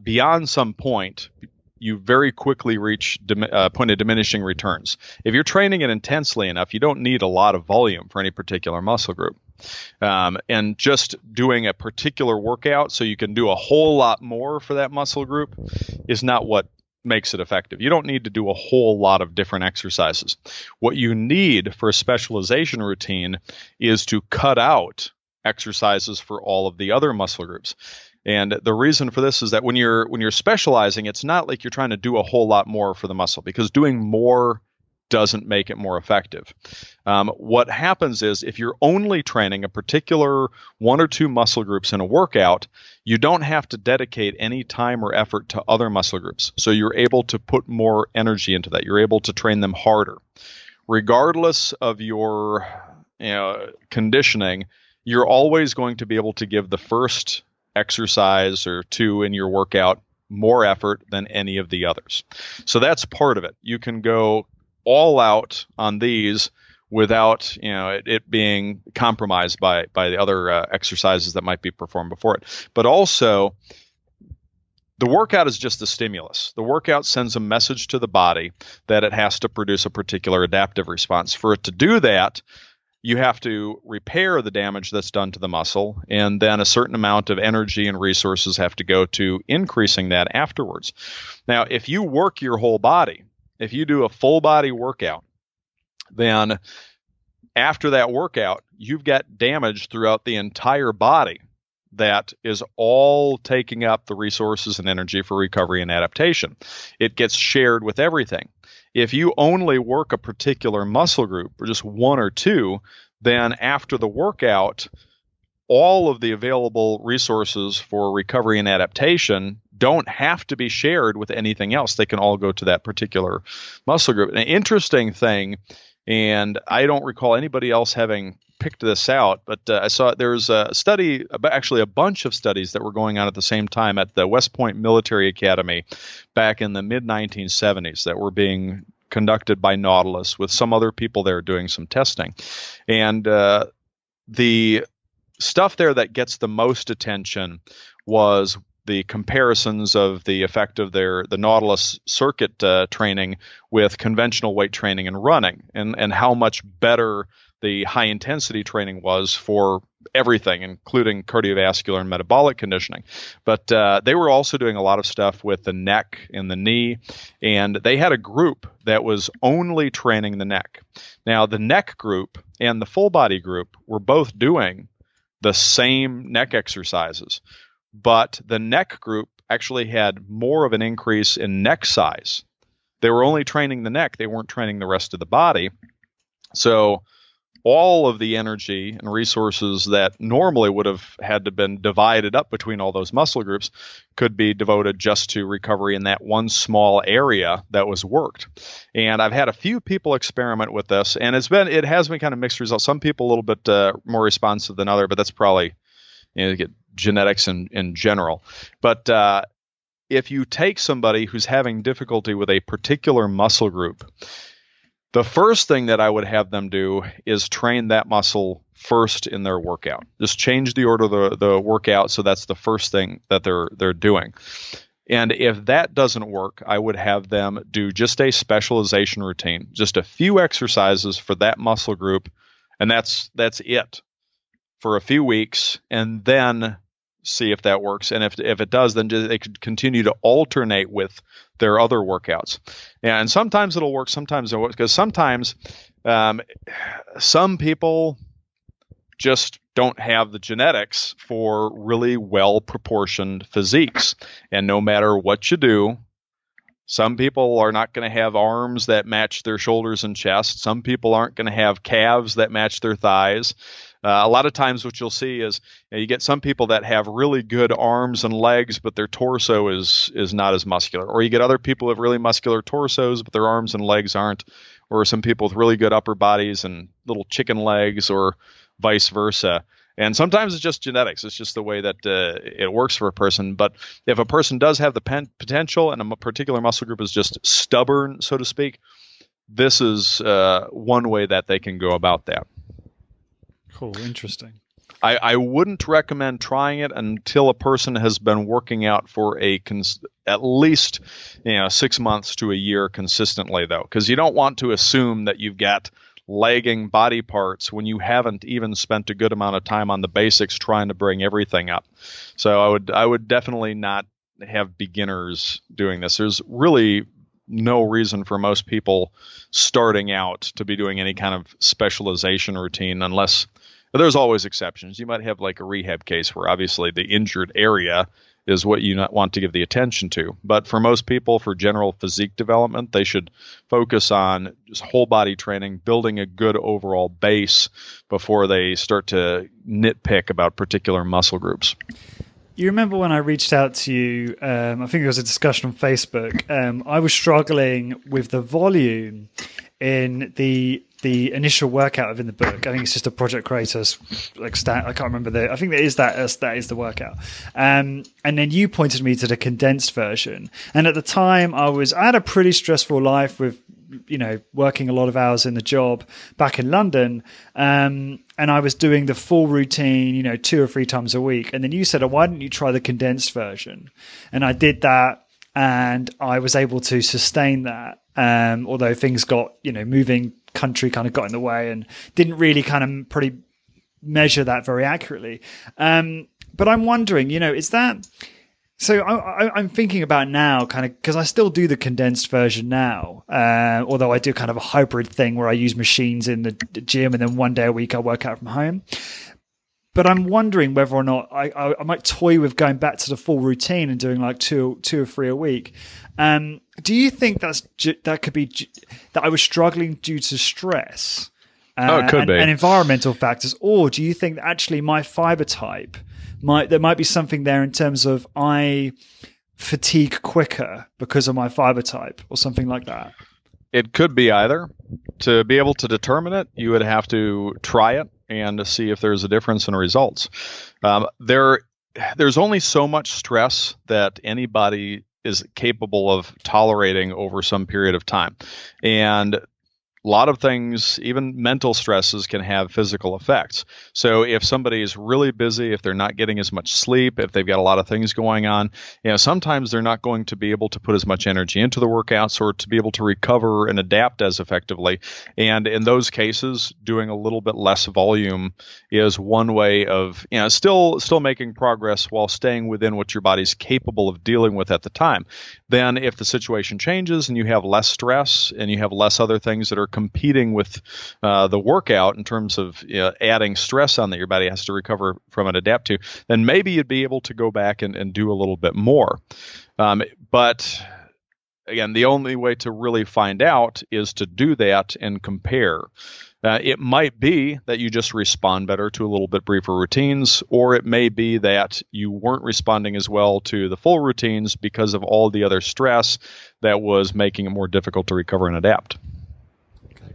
beyond some point, you very quickly reach point of diminishing returns. If you're training it intensely enough, you don't need a lot of volume for any particular muscle group. And just doing a particular workout so you can do a whole lot more for that muscle group is not what makes it effective. You don't need to do a whole lot of different exercises. What you need for a specialization routine is to cut out exercises for all of the other muscle groups. And the reason for this is that when you're specializing, it's not like you're trying to do a whole lot more for the muscle, because doing more doesn't make it more effective. What happens is if you're only training a particular one or two muscle groups in a workout, you don't have to dedicate any time or effort to other muscle groups. So you're able to put more energy into that. You're able to train them harder. Regardless of your conditioning, you're always going to be able to give the first exercise or two in your workout more effort than any of the others. So that's part of it. You can go all out on these without it being compromised by the other exercises that might be performed before it. But also, the workout is just a stimulus. The workout sends a message to the body that it has to produce a particular adaptive response. For it to do that, you have to repair the damage that's done to the muscle, and then a certain amount of energy and resources have to go to increasing that afterwards. Now, if you work your whole body, if you do a full body workout, then after that workout, you've got damage throughout the entire body that is all taking up the resources and energy for recovery and adaptation. It gets shared with everything. If you only work a particular muscle group, or just one or two, then after the workout, all of the available resources for recovery and adaptation don't have to be shared with anything else. They can all go to that particular muscle group. An interesting thing, and I don't recall anybody else having picked this out, but I saw there's a study, actually a bunch of studies that were going on at the same time at the West Point Military Academy back in the mid-1970s that were being conducted by Nautilus with some other people there doing some testing. And the stuff there that gets the most attention was the comparisons of the effect of the Nautilus circuit training with conventional weight training and running, and how much better the high intensity training was for everything, including cardiovascular and metabolic conditioning. But they were also doing a lot of stuff with the neck and the knee, and they had a group that was only training the neck. Now, the neck group and the full body group were both doing the same neck exercises, but the neck group actually had more of an increase in neck size. They were only training the neck. They weren't training the rest of the body. So all of the energy and resources that normally would have had to been divided up between all those muscle groups could be devoted just to recovery in that one small area that was worked. And I've had a few people experiment with this, and it has been kind of mixed results. Some people a little bit more responsive than other, but that's probably genetics in general. But if you take somebody who's having difficulty with a particular muscle group, the first thing that I would have them do is train that muscle first in their workout. Just change the order of the workout so that's the first thing that they're doing. And if that doesn't work, I would have them do just a specialization routine, just a few exercises for that muscle group, and that's it for a few weeks, and then see if that works. And if it does, then they could continue to alternate with their other workouts. And sometimes it'll work, sometimes it won't, because sometimes some people just don't have the genetics for really well-proportioned physiques. And no matter what you do, some people are not going to have arms that match their shoulders and chest. Some people aren't going to have calves that match their thighs. A lot of times what you'll see is you get some people that have really good arms and legs, but their torso is not as muscular. Or you get other people who have really muscular torsos, but their arms and legs aren't. Or some people with really good upper bodies and little chicken legs, or vice versa. And sometimes it's just genetics. It's just the way that it works for a person. But if a person does have the potential and a particular muscle group is just stubborn, so to speak, this is one way that they can go about that. Cool. Interesting. I wouldn't recommend trying it until a person has been working out for at least 6 months to a year consistently, though, because you don't want to assume that you've got lagging body parts when you haven't even spent a good amount of time on the basics trying to bring everything up. So I would definitely not have beginners doing this. There's really no reason for most people starting out to be doing any kind of specialization routine, unless there's always exceptions. You might have like a rehab case where obviously the injured area is what you not want to give the attention to. But for most people, for general physique development, they should focus on just whole body training, building a good overall base before they start to nitpick about particular muscle groups. You remember when I reached out to you, I think it was a discussion on Facebook, I was struggling with the volume in the initial workout in the book. I think it's just a Project Kratos, I can't remember I think that is the workout. And then you pointed me to the condensed version. And at the time I had a pretty stressful life with, working a lot of hours in the job back in London. And I was doing the full routine, 2 or 3 times a week. And then you said, why don't you try the condensed version? And I did that, and I was able to sustain that. Although things got, moving country kind of got in the way and didn't really kind of pretty measure that very accurately. But I'm wondering, is that... So I'm thinking about now, kind of, because I still do the condensed version now, although I do kind of a hybrid thing where I use machines in the gym and then one day a week I work out from home. But I'm wondering whether or not I might toy with going back to the full routine and doing like two or 3 a week. Do you think that could be that I was struggling due to stress it could be. And environmental factors, or do you think that actually my fiber type there might be something there in terms of I fatigue quicker because of my fiber type or something like that? It could be either. To be able to determine it, you would have to try it and to see if there's a difference in results. There's only so much stress that anybody is capable of tolerating over some period of time. And a lot of things, even mental stresses, can have physical effects. So if somebody is really busy, if they're not getting as much sleep, if they've got a lot of things going on, sometimes they're not going to be able to put as much energy into the workouts or to be able to recover and adapt as effectively. And in those cases, doing a little bit less volume is one way of, still making progress while staying within what your body's capable of dealing with at the time. Then if the situation changes and you have less stress and you have less other things that are competing with the workout in terms of adding stress on that your body has to recover from and adapt to, then maybe you'd be able to go back and do a little bit more. But again, the only way to really find out is to do that and compare. It might be that you just respond better to a little bit briefer routines, or it may be that you weren't responding as well to the full routines because of all the other stress that was making it more difficult to recover and adapt.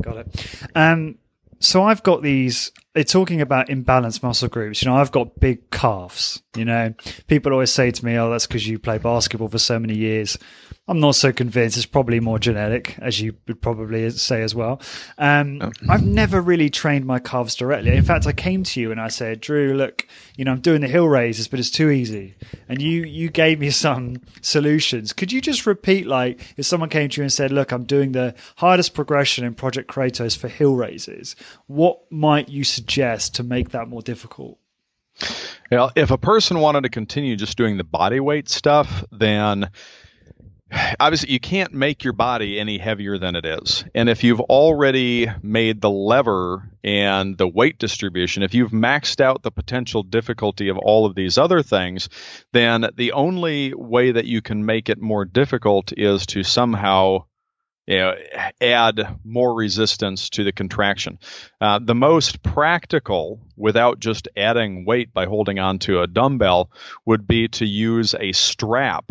Got it. So I've got these, they're talking about imbalanced muscle groups. I've got big calves. People always say to me, that's because you play basketball for so many years. I'm not so convinced. It's probably more genetic, as you would probably say as well. I've never really trained my calves directly. In fact, I came to you and I said, Drew, look, I'm doing the hill raises, but it's too easy. And you gave me some solutions. Could you just repeat, like, if someone came to you and said, look, I'm doing the hardest progression in Project Kratos for hill raises, what might you suggest to make that more difficult? If a person wanted to continue just doing the body weight stuff, then obviously you can't make your body any heavier than it is. And if you've already made the lever and the weight distribution, if you've maxed out the potential difficulty of all of these other things, then the only way that you can make it more difficult is to somehow add more resistance to the contraction. The most practical, without just adding weight by holding on to a dumbbell, would be to use a strap.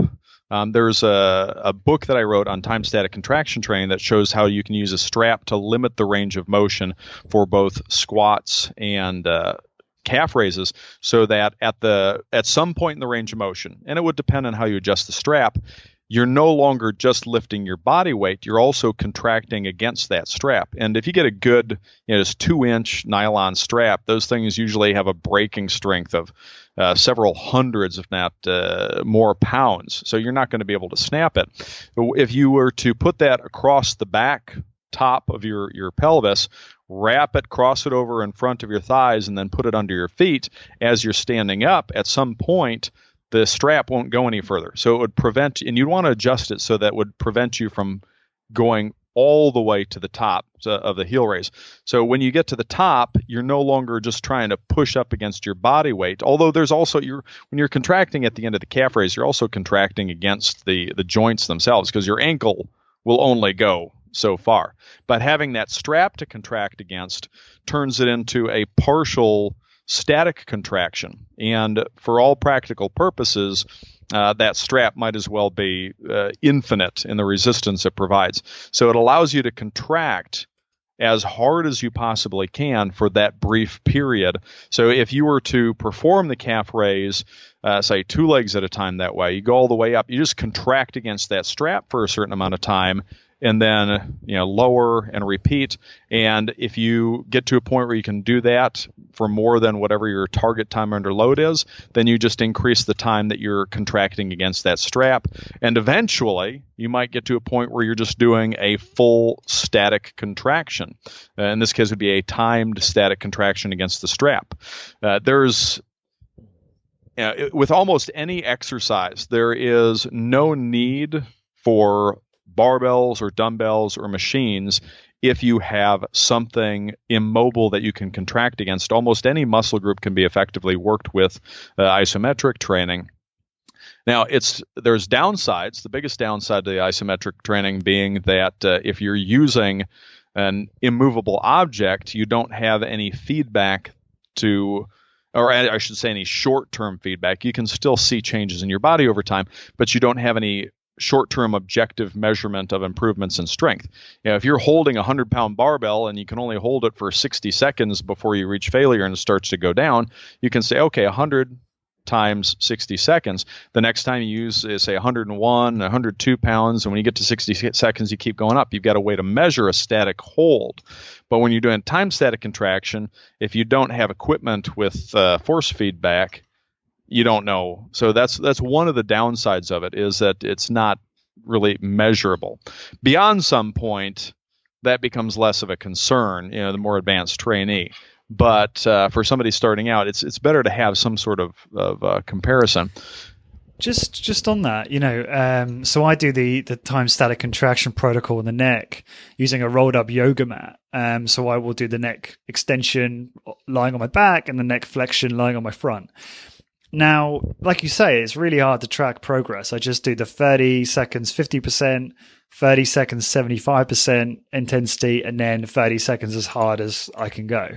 There's a book that I wrote on time static contraction training that shows how you can use a strap to limit the range of motion for both squats and calf raises, so that at some point in the range of motion, and it would depend on how you adjust the strap, you're no longer just lifting your body weight, you're also contracting against that strap. And if you get a good, just 2-inch nylon strap, those things usually have a breaking strength of several hundreds, if not more pounds. So you're not going to be able to snap it. If you were to put that across the back top of your pelvis, wrap it, cross it over in front of your thighs, and then put it under your feet as you're standing up, at some point, the strap won't go any further. So it would prevent, and you'd want to adjust it so that would prevent you from going all the way to the top of the heel raise. So when you get to the top, you're no longer just trying to push up against your body weight. Although there's also, when you're contracting at the end of the calf raise, you're also contracting against the joints themselves, because your ankle will only go so far. But having that strap to contract against turns it into a partial static contraction. And for all practical purposes, that strap might as well be infinite in the resistance it provides. So it allows you to contract as hard as you possibly can for that brief period. So if you were to perform the calf raise, say 2 legs at a time that way, you go all the way up, you just contract against that strap for a certain amount of time, and then lower and repeat. And if you get to a point where you can do that for more than whatever your target time under load is, then you just increase the time that you're contracting against that strap. And eventually, you might get to a point where you're just doing a full static contraction. In this case, it would be a timed static contraction against the strap. With almost any exercise, there is no need for barbells or dumbbells or machines if you have something immobile that you can contract against. Almost any muscle group can be effectively worked with isometric training. Now, there's downsides. The biggest downside to the isometric training being that if you're using an immovable object, you don't have any feedback or I should say any short-term feedback. You can still see changes in your body over time, but you don't have any short-term objective measurement of improvements in strength. If you're holding a 100-pound barbell and you can only hold it for 60 seconds before you reach failure and it starts to go down, you can say, okay, 100 times 60 seconds. The next time you use, say, 101, 102 pounds, and when you get to 60 seconds, you keep going up. You've got a way to measure a static hold. But when you're doing time static contraction, if you don't have equipment with force feedback, you don't know. So that's one of the downsides of it, is that it's not really measurable. Beyond some point, that becomes less of a concern, the more advanced trainee. But for somebody starting out, it's better to have some sort of comparison. Just on that, so I do the time static contraction protocol in the neck using a rolled up yoga mat. So I will do the neck extension lying on my back and the neck flexion lying on my front. Now, like you say, it's really hard to track progress. I just do the 30 seconds, 50%, 30 seconds, 75% intensity, and then 30 seconds as hard as I can go.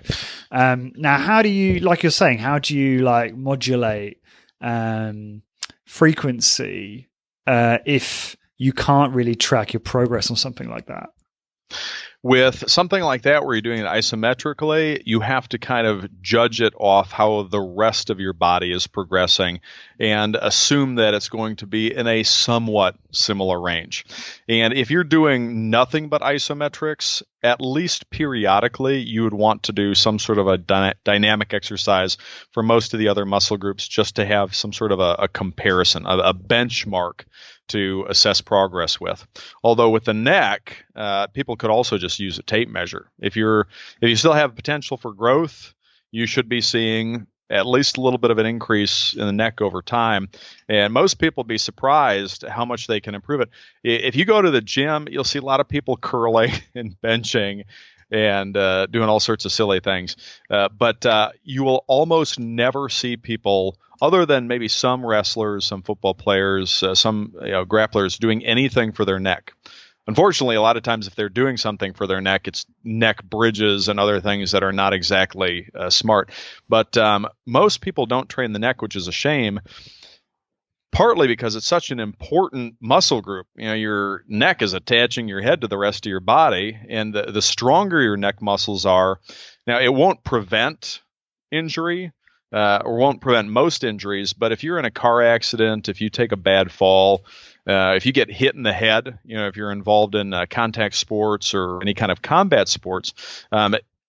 Now, how do you, like you're saying, how do you modulate frequency if you can't really track your progress on something like that? With something like that, where you're doing it isometrically, you have to kind of judge it off how the rest of your body is progressing and assume that it's going to be in a somewhat similar range. And if you're doing nothing but isometrics, at least periodically, you would want to do some sort of a dynamic exercise for most of the other muscle groups, just to have some sort of a comparison, a benchmark to assess progress with. Although with the neck, people could also just use a tape measure. If you still have potential for growth, you should be seeing at least a little bit of an increase in the neck over time. And most people be surprised how much they can improve it. If you go to the gym, you'll see a lot of people curling and benching and doing all sorts of silly things. But you will almost never see people, other than maybe some wrestlers, some football players, some grapplers, doing anything for their neck. Unfortunately, a lot of times if they're doing something for their neck, it's neck bridges and other things that are not exactly smart. But most people don't train the neck, which is a shame, partly because it's such an important muscle group. Your neck is attaching your head to the rest of your body, and the stronger your neck muscles are, now it won't prevent injury, or won't prevent most injuries, but if you're in a car accident, if you take a bad fall, if you get hit in the head, if you're involved in contact sports or any kind of combat sports,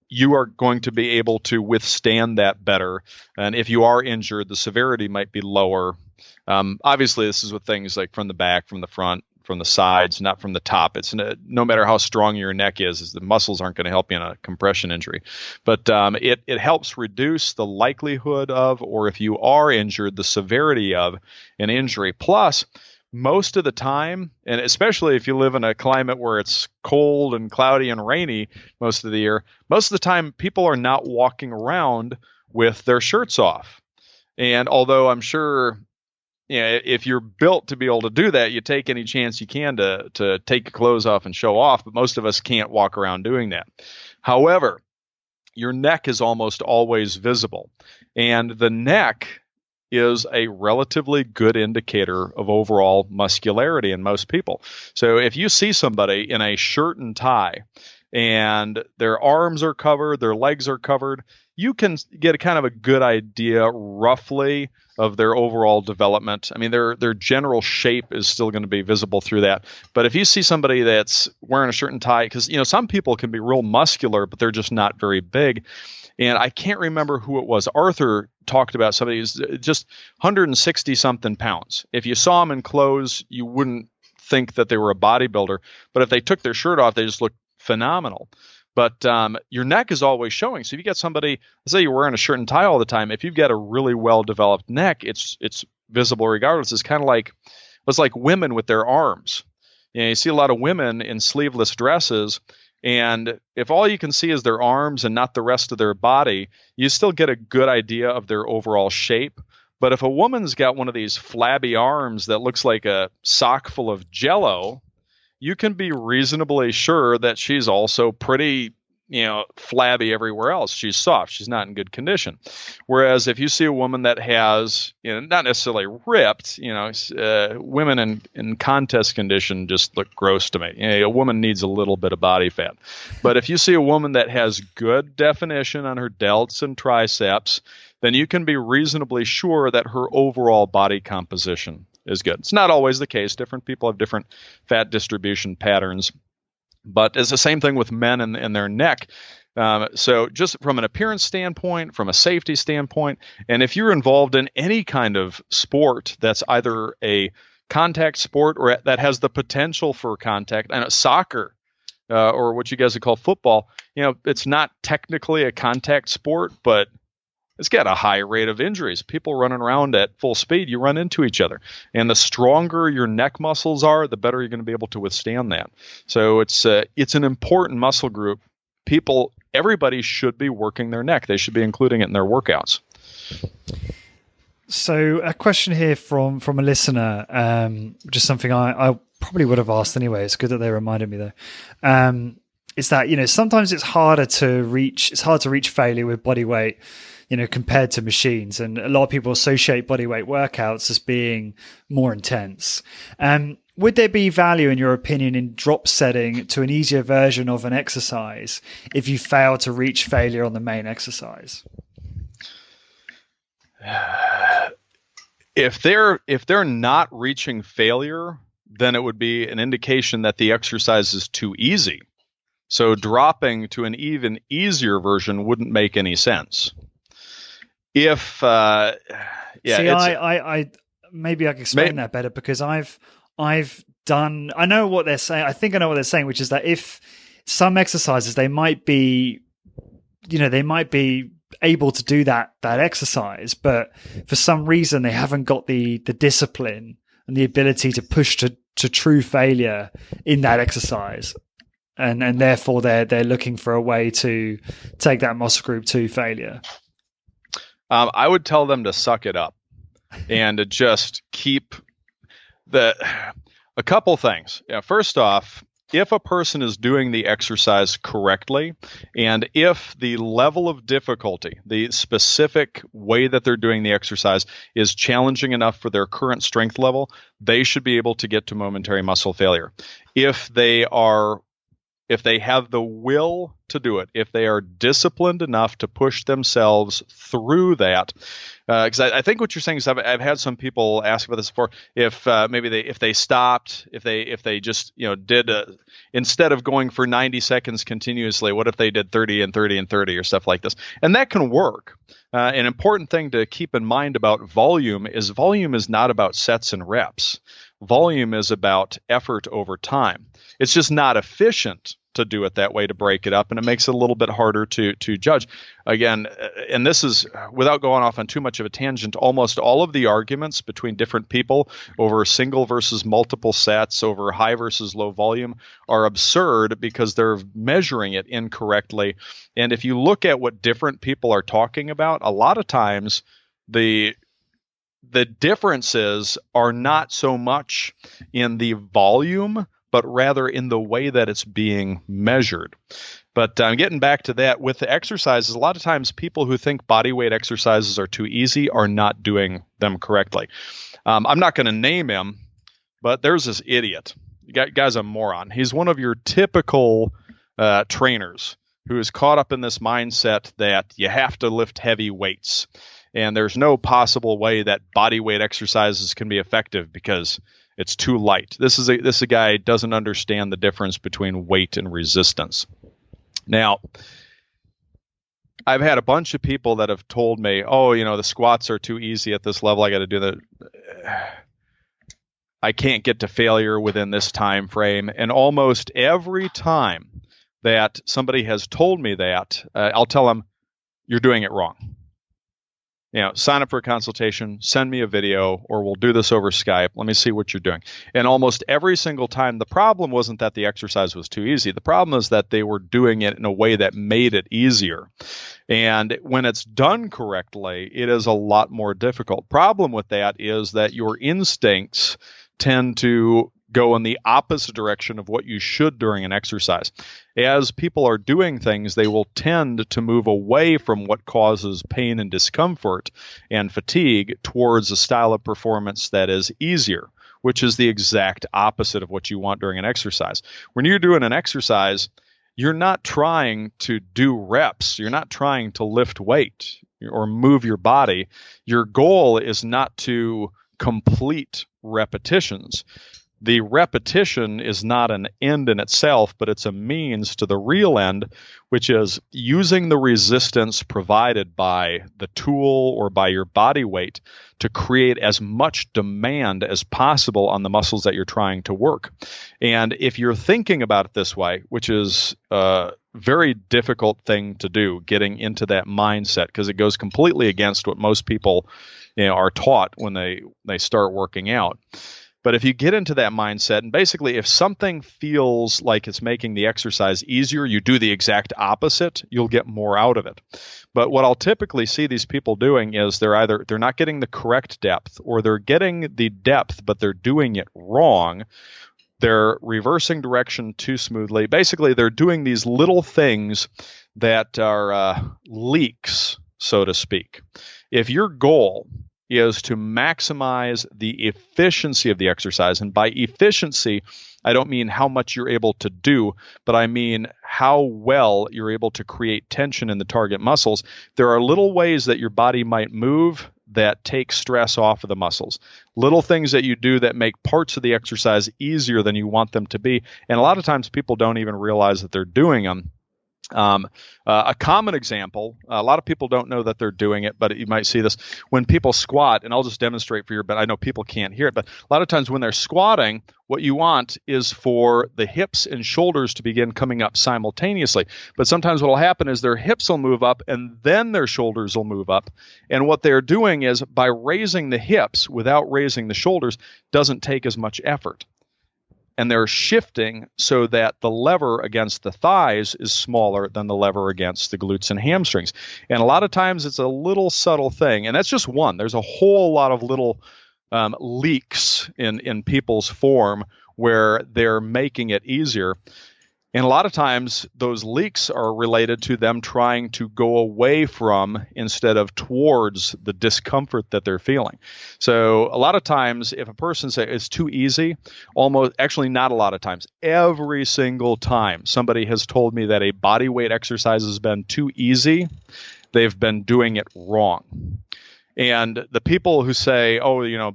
you are going to be able to withstand that better. And if you are injured, the severity might be lower. Obviously, this is with things like from the back, from the front, from the sides, not from the top. It's no matter how strong your neck is the muscles aren't going to help you in a compression injury. But it helps reduce the likelihood of, or if you are injured, the severity of an injury. Plus, most of the time, and especially if you live in a climate where it's cold and cloudy and rainy most of the year, most of the time people are not walking around with their shirts off. And although I'm sure, if you're built to be able to do that, you take any chance you can to take your clothes off and show off, but most of us can't walk around doing that. However, your neck is almost always visible, and the neck is a relatively good indicator of overall muscularity in most people. So if you see somebody in a shirt and tie and their arms are covered, their legs are covered, you can get a kind of a good idea roughly of their overall development. I mean, their general shape is still going to be visible through that. But if you see somebody that's wearing a shirt and tie, because some people can be real muscular, but they're just not very big. And I can't remember who it was. Arthur talked about somebody who's just 160 something pounds. If you saw them in clothes, you wouldn't think that they were a bodybuilder. But if they took their shirt off, they just looked phenomenal. But your neck is always showing. So if you get somebody, let's say you're wearing a shirt and tie all the time, if you've got a really well-developed neck, it's visible regardless. It's kind of like, it's like women with their arms. You see a lot of women in sleeveless dresses, and if all you can see is their arms and not the rest of their body, you still get a good idea of their overall shape. But if a woman's got one of these flabby arms that looks like a sock full of Jell-O, you can be reasonably sure that she's also pretty, flabby everywhere else. She's soft. She's not in good condition. Whereas if you see a woman that has, not necessarily ripped, women in contest condition just look gross to me. A woman needs a little bit of body fat. But if you see a woman that has good definition on her delts and triceps, then you can be reasonably sure that her overall body composition is good. It's not always the case. Different people have different fat distribution patterns. But it's the same thing with men and their neck. So just from an appearance standpoint, from a safety standpoint, and if you're involved in any kind of sport that's either a contact sport or that has the potential for contact, and soccer or what you guys would call football, it's not technically a contact sport, but it's got a high rate of injuries. People running around at full speed, you run into each other. And the stronger your neck muscles are, the better you're going to be able to withstand that. So it's an important muscle group. Everybody should be working their neck. They should be including it in their workouts. So a question here from a listener, just something I probably would have asked anyway. It's good that they reminded me though. Is that, sometimes it's harder to reach failure with body weight, compared to machines. And a lot of people associate bodyweight workouts as being more intense. Would there be value, in your opinion, in drop setting to an easier version of an exercise if you fail to reach failure on the main exercise? If they're not reaching failure, then it would be an indication that the exercise is too easy. So dropping to an even easier version wouldn't make any sense. If I maybe I can explain that better, because I've done, I know what they're saying. I think I know what they're saying, which is that if some exercises, they might be able to do that exercise, but for some reason they haven't got the discipline and the ability to push to true failure in that exercise. And therefore they're looking for a way to take that muscle group to failure. I would tell them to suck it up and to just keep a couple things. First off, if a person is doing the exercise correctly, and if the level of difficulty, the specific way that they're doing the exercise is challenging enough for their current strength level, they should be able to get to momentary muscle failure. If they have the will to do it, if they are disciplined enough to push themselves through that, because I think what you're saying is I've had some people ask about this before. If they stopped, if they just did instead of going for 90 seconds continuously, what if they did 30 and 30 and 30 or stuff like this? And that can work. An important thing to keep in mind about volume is not about sets and reps. Volume is about effort over time. It's just not efficient to do it that way, to break it up, and it makes it a little bit harder to judge. Again, and this is without going off on too much of a tangent, almost all of the arguments between different people over single versus multiple sets, over high versus low volume, are absurd because they're measuring it incorrectly. And if you look at what different people are talking about, a lot of times the differences are not so much in the volume, but rather in the way that it's being measured. But getting back to that, with the exercises, a lot of times people who think body weight exercises are too easy are not doing them correctly. I'm not going to name him, but there's this idiot. The guy's a moron. He's one of your typical trainers who is caught up in this mindset that you have to lift heavy weights. And there's no possible way that body weight exercises can be effective because it's too light. This is a guy who doesn't understand the difference between weight and resistance. Now, I've had a bunch of people that have told me, oh, the squats are too easy at this level. I got to do that. I can't get to failure within this time frame. And almost every time that somebody has told me that, I'll tell them, you're doing it wrong. Sign up for a consultation, send me a video, or we'll do this over Skype. Let me see what you're doing. And almost every single time, the problem wasn't that the exercise was too easy. The problem is that they were doing it in a way that made it easier. And when it's done correctly, it is a lot more difficult. Problem with that is that your instincts tend to go in the opposite direction of what you should during an exercise. As people are doing things, they will tend to move away from what causes pain and discomfort and fatigue towards a style of performance that is easier, which is the exact opposite of what you want during an exercise. When you're doing an exercise, you're not trying to do reps. You're not trying to lift weight or move your body. Your goal is not to complete repetitions. The repetition is not an end in itself, but it's a means to the real end, which is using the resistance provided by the tool or by your body weight to create as much demand as possible on the muscles that you're trying to work. And if you're thinking about it this way, which is a very difficult thing to do, getting into that mindset, because it goes completely against what most people are taught when they start working out. But if you get into that mindset, and basically if something feels like it's making the exercise easier, you do the exact opposite, you'll get more out of it. But what I'll typically see these people doing is they're not getting the correct depth, or they're getting the depth, but they're doing it wrong. They're reversing direction too smoothly. Basically, they're doing these little things that are leaks, so to speak. If your goal is to maximize the efficiency of the exercise. And by efficiency, I don't mean how much you're able to do, but I mean how well you're able to create tension in the target muscles. There are little ways that your body might move that take stress off of the muscles. Little things that you do that make parts of the exercise easier than you want them to be. And a lot of times people don't even realize that they're doing them. A common example, a lot of people don't know that they're doing it, but you might see this when people squat, and I'll just demonstrate for you, but I know people can't hear it, but a lot of times when they're squatting, what you want is for the hips and shoulders to begin coming up simultaneously. But sometimes what will happen is their hips will move up and then their shoulders will move up. And what they're doing is by raising the hips without raising the shoulders doesn't take as much effort. And they're shifting so that the lever against the thighs is smaller than the lever against the glutes and hamstrings. And a lot of times it's a little subtle thing. And that's just one. There's a whole lot of little leaks in people's form where they're making it easier. And a lot of times those leaks are related to them trying to go away from instead of towards the discomfort that they're feeling. So a lot of times if a person says it's too easy, actually not a lot of times, every single time somebody has told me that a body weight exercise has been too easy, they've been doing it wrong. And the people who say,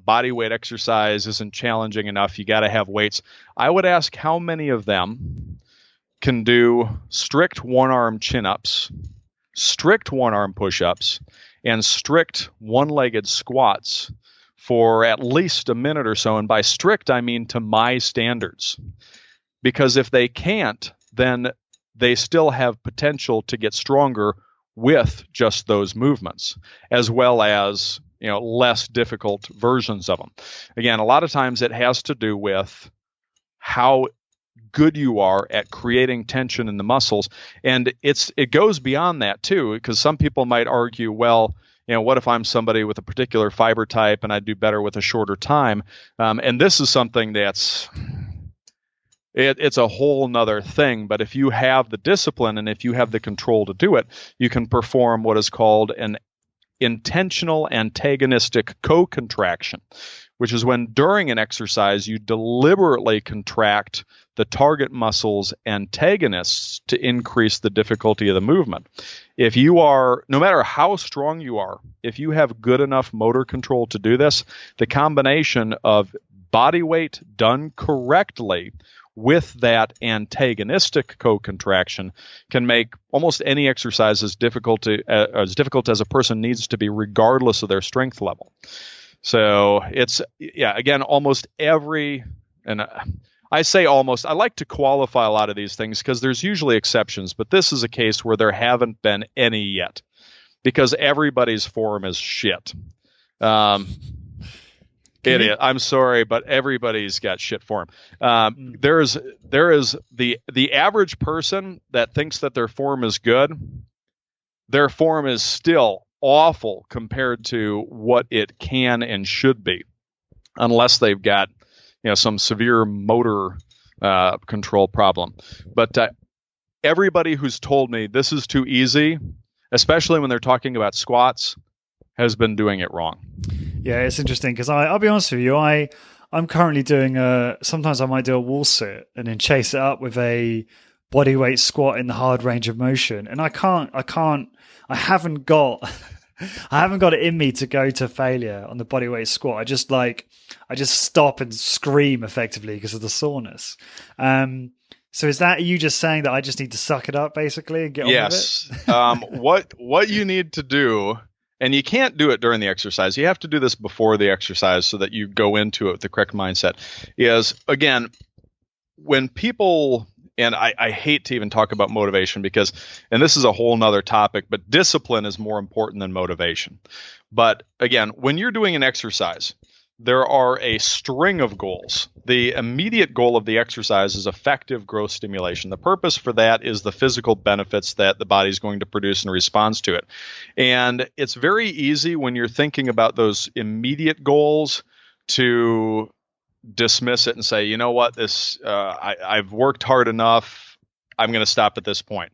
body weight exercise isn't challenging enough, you got to have weights, I would ask how many of them can do strict one-arm chin-ups, strict one-arm push-ups, and strict one-legged squats for at least a minute or so. And by strict, I mean to my standards. Because if they can't, then they still have potential to get stronger with just those movements, as well as, less difficult versions of them. Again, a lot of times it has to do with how good you are at creating tension in the muscles. And it goes beyond that too, because some people might argue, well, what if I'm somebody with a particular fiber type and I do better with a shorter time? And this is something that's, it's a whole nother thing. But if you have the discipline and if you have the control to do it, you can perform what is called an intentional antagonistic co-contraction, which is when during an exercise you deliberately contract the target muscles antagonists to increase the difficulty of the movement. If you are, no matter how strong you are, if you have good enough motor control to do this, the combination of body weight done correctly with that antagonistic co-contraction can make almost any exercise as difficult as a person needs to be, regardless of their strength level. So it's, again, almost every, and I say almost, I like to qualify a lot of these things because there's usually exceptions, but this is a case where there haven't been any yet, because everybody's form is shit. It is. I'm sorry, but everybody's got shit form. There is the average person that thinks that their form is good. Their form is still awful compared to what it can and should be, unless they've got some severe motor control problem. But everybody who's told me this is too easy, especially when they're talking about squats, has been doing it wrong. Yeah, it's interesting because I'll be honest with you, I'm currently doing sometimes I might do a wall sit and then chase it up with a body weight squat in the hard range of motion, and I haven't got it in me to go to failure on the body weight squat. I just stop and scream effectively because of the soreness. So is that you just saying that I just need to suck it up basically and get on with it? What you need to do, and you can't do it during the exercise, you have to do this before the exercise so that you go into it with the correct mindset, is, again, when people, and I hate to even talk about motivation because, and this is a whole nother topic, but discipline is more important than motivation. But again, when you're doing an exercise, there are a string of goals. The immediate goal of the exercise is effective growth stimulation. The purpose for that is the physical benefits that the body is going to produce in response to it. And it's very easy when you're thinking about those immediate goals to dismiss it and say, you know what, I've worked hard enough, I'm going to stop at this point.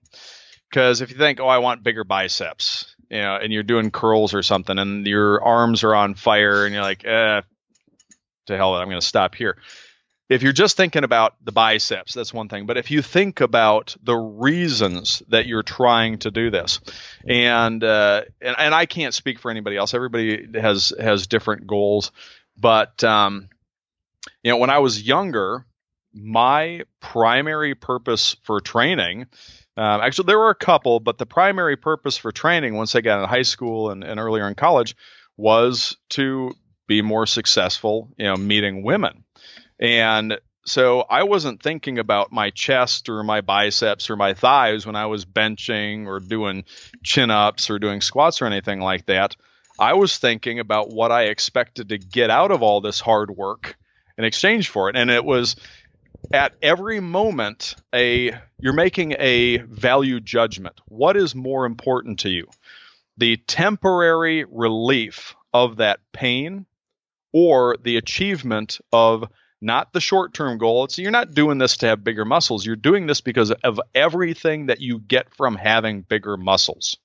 Because if you think, I want bigger biceps, and you're doing curls or something and your arms are on fire and you're like, to hell, I'm going to stop here. If you're just thinking about the biceps, that's one thing. But if you think about the reasons that you're trying to do this, and I can't speak for anybody else, everybody has different goals. But when I was younger, my primary purpose for training, actually there were a couple, but the primary purpose for training once I got in high school and earlier in college was to be more successful, meeting women. And so I wasn't thinking about my chest or my biceps or my thighs when I was benching or doing chin-ups or doing squats or anything like that. I was thinking about what I expected to get out of all this hard work in exchange for it. And it was at every moment, you're making a value judgment. What is more important to you? The temporary relief of that pain, or the achievement of not the short-term goal. You're not doing this to have bigger muscles. You're doing this because of everything that you get from having bigger muscles.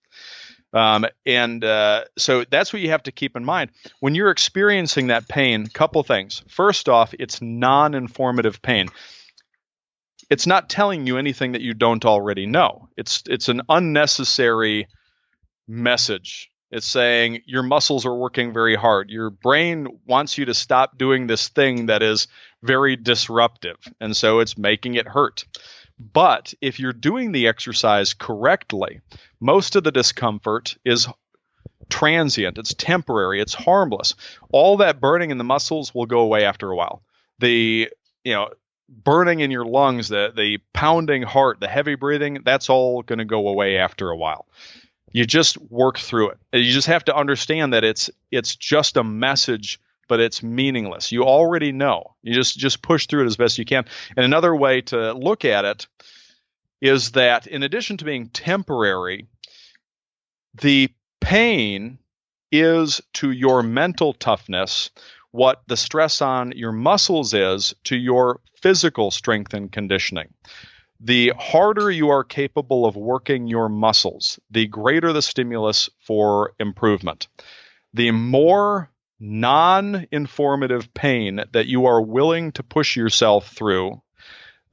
So that's what you have to keep in mind. When you're experiencing that pain, couple things. First off, it's non-informative pain. It's not telling you anything that you don't already know. It's an unnecessary message. It's saying your muscles are working very hard. Your brain wants you to stop doing this thing that is very disruptive, and so it's making it hurt. But if you're doing the exercise correctly, most of the discomfort is transient, it's temporary, it's harmless. All that burning in the muscles will go away after a while. The, burning in your lungs, the pounding heart, the heavy breathing, that's all going to go away after a while. You just work through it. You just have to understand that it's just a message, but it's meaningless. You already know. You just push through it as best you can. And another way to look at it is that in addition to being temporary, the pain is to your mental toughness what the stress on your muscles is to your physical strength and conditioning. The harder you are capable of working your muscles, the greater the stimulus for improvement. The more non-informative pain that you are willing to push yourself through,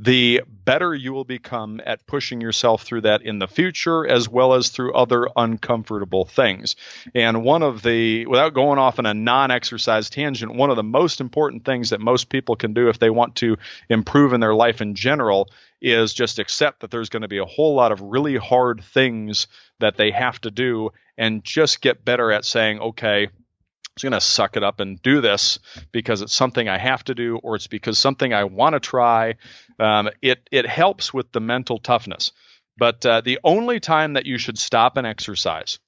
the better you will become at pushing yourself through that in the future, as well as through other uncomfortable things. And without going off on a non-exercise tangent, one of the most important things that most people can do if they want to improve in their life in general is just accept that there's going to be a whole lot of really hard things that they have to do, and just get better at saying, okay, I'm going to suck it up and do this because it's something I have to do, or it's because something I want to try. It helps with the mental toughness. But the only time that you should stop an exercise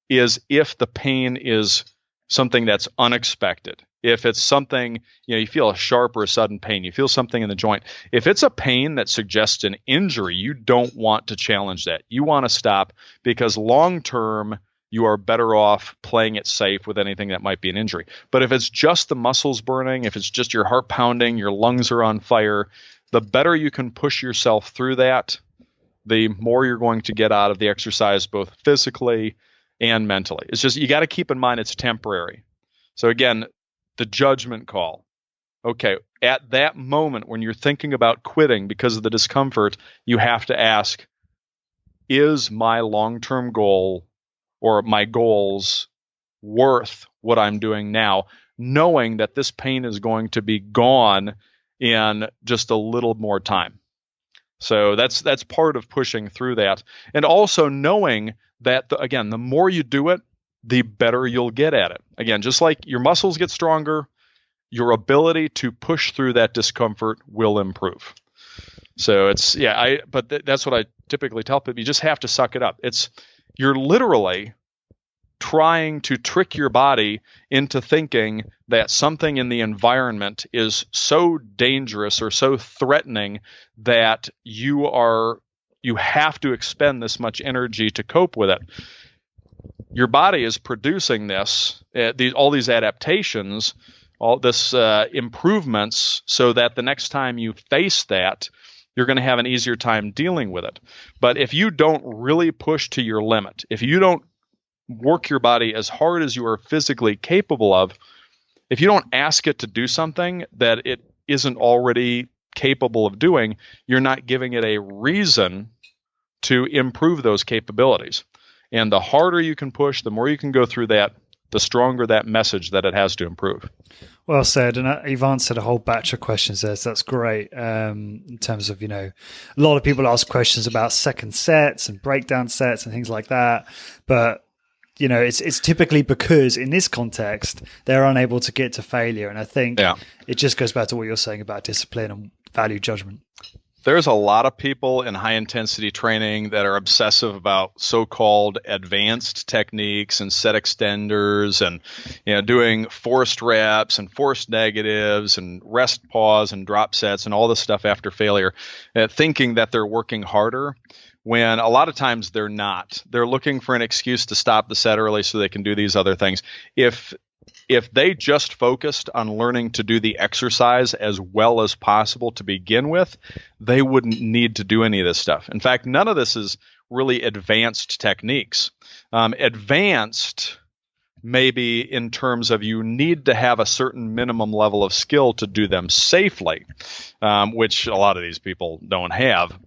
is if the pain is something that's unexpected. If it's something, you feel a sharp or a sudden pain, you feel something in the joint. If it's a pain that suggests an injury, you don't want to challenge that. You want to stop, because long term, you are better off playing it safe with anything that might be an injury. But if it's just the muscles burning, if it's just your heart pounding, your lungs are on fire, the better you can push yourself through that, the more you're going to get out of the exercise, both physically and mentally. It's just, you got to keep in mind it's temporary. So again, the judgment call. Okay, at that moment when you're thinking about quitting because of the discomfort, you have to ask, is my long-term goal or my goals worth what I'm doing now, knowing that this pain is going to be gone in just a little more time? So that's part of pushing through that. And also knowing that, again, the more you do it, the better you'll get at it. Again, just like your muscles get stronger, your ability to push through that discomfort will improve. So that's what I typically tell people. You just have to suck it up. You're literally trying to trick your body into thinking that something in the environment is so dangerous or so threatening that you have to expend this much energy to cope with it. Your body is producing all these adaptations, all this improvements, so that the next time you face that, you're going to have an easier time dealing with it. But if you don't really push to your limit, if you don't work your body as hard as you are physically capable of, if you don't ask it to do something that it isn't already capable of doing, you're not giving it a reason to improve those capabilities. And the harder you can push, the more you can go through that, the stronger that message that it has to improve. Well said. And you've answered a whole batch of questions there, so that's great. In terms of, a lot of people ask questions about second sets and breakdown sets and things like that. But, it's typically because in this context, they're unable to get to failure. And I think it just goes back to what you're saying about discipline and value judgment. There's a lot of people in high intensity training that are obsessive about so-called advanced techniques and set extenders and doing forced reps and forced negatives and rest pause and drop sets and all this stuff after failure, thinking that they're working harder, when a lot of times they're not. They're looking for an excuse to stop the set early so they can do these other things. If they just focused on learning to do the exercise as well as possible to begin with, they wouldn't need to do any of this stuff. In fact, none of this is really advanced techniques. Advanced maybe in terms of you need to have a certain minimum level of skill to do them safely, which a lot of these people don't have.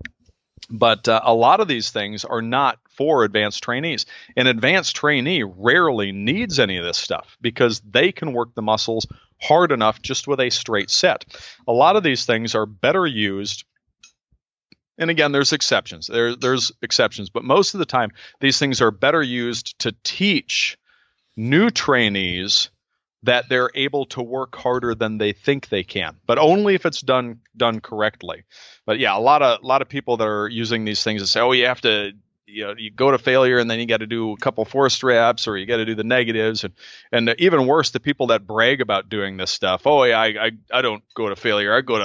But a lot of these things are not for advanced trainees. An advanced trainee rarely needs any of this stuff because they can work the muscles hard enough just with a straight set. A lot of these things are better used And again, there's exceptions. There's exceptions, but most of the time, these things are better used to teach new trainees that they're able to work harder than they think they can, but only if it's done correctly. But yeah, a lot of people that are using these things and say, oh, you have to, you go to failure and then you got to do a couple forced reps, or you got to do the negatives, and even worse, the people that brag about doing this stuff. Oh yeah, I don't go to failure. I go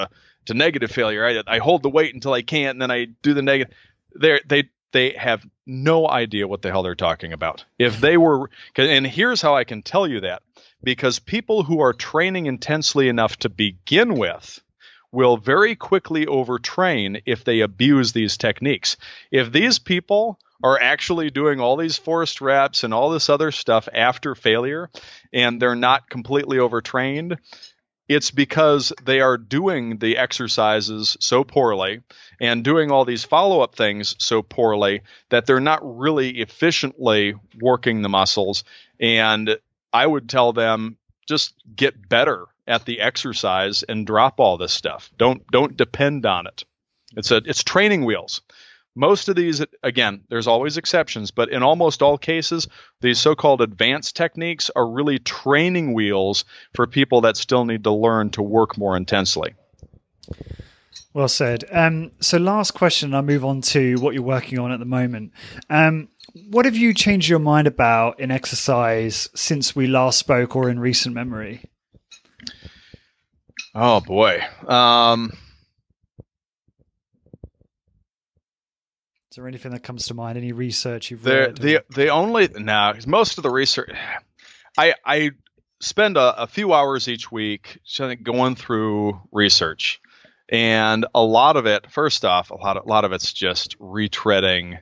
to negative failure. I hold the weight until I can't, and then I do the negative. They have no idea what the hell they're talking about. If they were, and here's how I can tell you that, because people who are training intensely enough to begin with will very quickly overtrain if they abuse these techniques. If these people are actually doing all these forced reps and all this other stuff after failure, and they're not completely overtrained, it's because they are doing the exercises so poorly and doing all these follow-up things so poorly that they're not really efficiently working the muscles. And I would tell them, just get better at the exercise and drop all this stuff. Don't depend on it. It's training wheels. Most of these, again, there's always exceptions, but in almost all cases, these so-called advanced techniques are really training wheels for people that still need to learn to work more intensely. Well said. So last question, I'll move on to what you're working on at the moment. What have you changed your mind about in exercise since we last spoke, or in recent memory? Oh, boy. Is there anything that comes to mind? Any research you've read? Most of the research, I spend a few hours each week going through research, and a lot of it, first off, a lot of it's just retreading,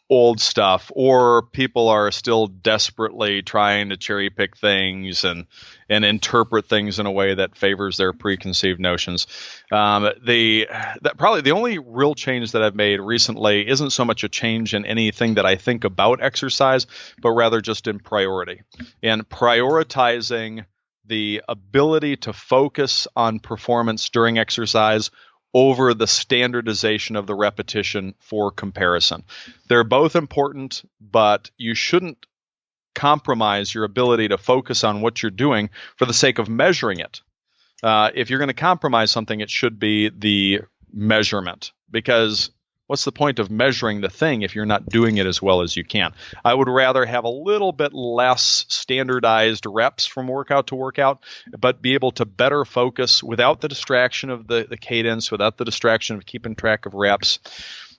old stuff, or people are still desperately trying to cherry pick things and interpret things in a way that favors their preconceived notions. Probably the only real change that I've made recently isn't so much a change in anything that I think about exercise, but rather just in priority, and prioritizing the ability to focus on performance during exercise over the standardization of the repetition for comparison. They're both important, but you shouldn't compromise your ability to focus on what you're doing for the sake of measuring it. If you're going to compromise something, it should be the measurement, because what's the point of measuring the thing if you're not doing it as well as you can? I would rather have a little bit less standardized reps from workout to workout, but be able to better focus without the distraction of the cadence, without the distraction of keeping track of reps.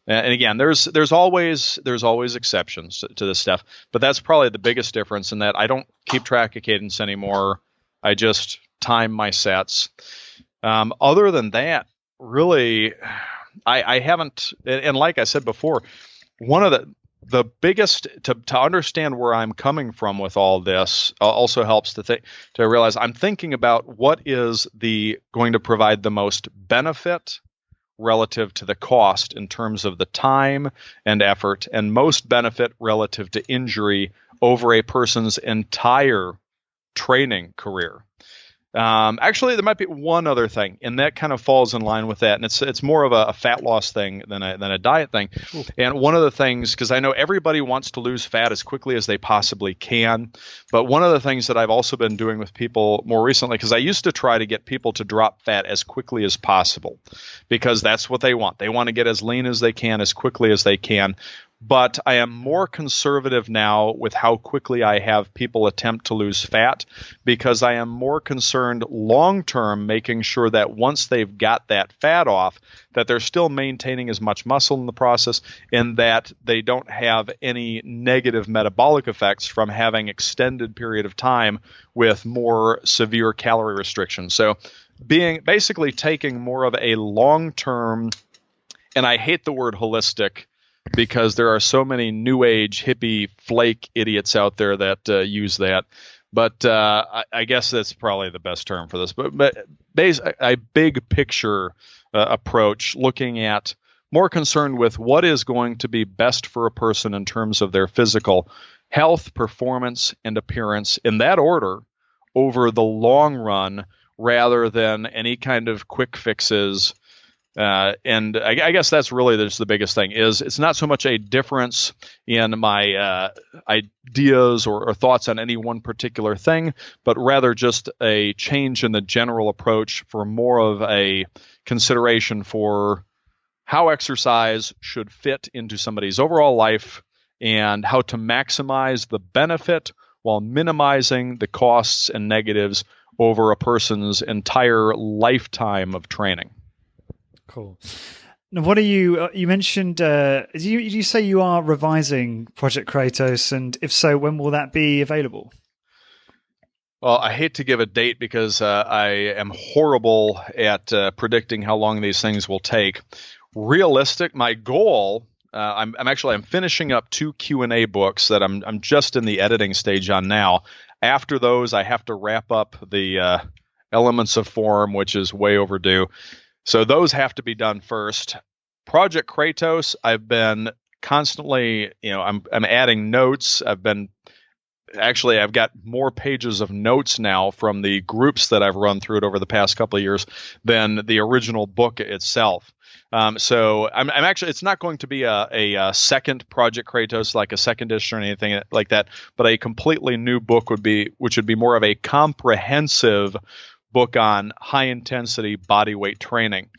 And again, there's always exceptions to this stuff, but that's probably the biggest difference, in that I don't keep track of cadence anymore. I just time my sets. Other than that, really, I haven't, and like I said before, one of the biggest, to understand where I'm coming from with all this also helps to realize I'm thinking about what is going to provide the most benefit relative to the cost in terms of the time and effort, and most benefit relative to injury over a person's entire training career. Actually, there might be one other thing, and that kind of falls in line with that, and it's more of a fat loss thing than a diet thing. Ooh. And one of the things, because I know everybody wants to lose fat as quickly as they possibly can, but one of the things that I've also been doing with people more recently, because I used to try to get people to drop fat as quickly as possible, because that's what they want. They want to get as lean as they can as quickly as they can. But I am more conservative now with how quickly I have people attempt to lose fat, because I am more concerned long-term making sure that once they've got that fat off, that they're still maintaining as much muscle in the process, and that they don't have any negative metabolic effects from having extended period of time with more severe calorie restrictions. So basically taking more of a long-term, and I hate the word holistic, because there are so many new age hippie flake idiots out there that use that. But I guess that's probably the best term for this. But a big picture approach, looking at, more concerned with what is going to be best for a person in terms of their physical health, performance, and appearance, in that order, over the long run, rather than any kind of quick fixes And I guess that's really just the biggest thing. Is it's not so much a difference in my ideas or thoughts on any one particular thing, but rather just a change in the general approach for more of a consideration for how exercise should fit into somebody's overall life and how to maximize the benefit while minimizing the costs and negatives over a person's entire lifetime of training. Cool. Now, what are you? You mentioned. Did you say you are revising Project Kratos, and if so, when will that be available? Well, I hate to give a date because I am horrible at predicting how long these things will take. Realistic, my goal. I'm finishing up 2 Q&A books that I'm just in the editing stage on now. After those, I have to wrap up the Elements of Form, which is way overdue. So those have to be done first. Project Kratos, I've been constantly, I'm adding notes. I've got more pages of notes now from the groups that I've run through it over the past couple of years than the original book itself. So I'm actually, it's not going to be a second Project Kratos, like a second edition or anything like that, but a completely new book which would be more of a comprehensive book on high intensity body weight training.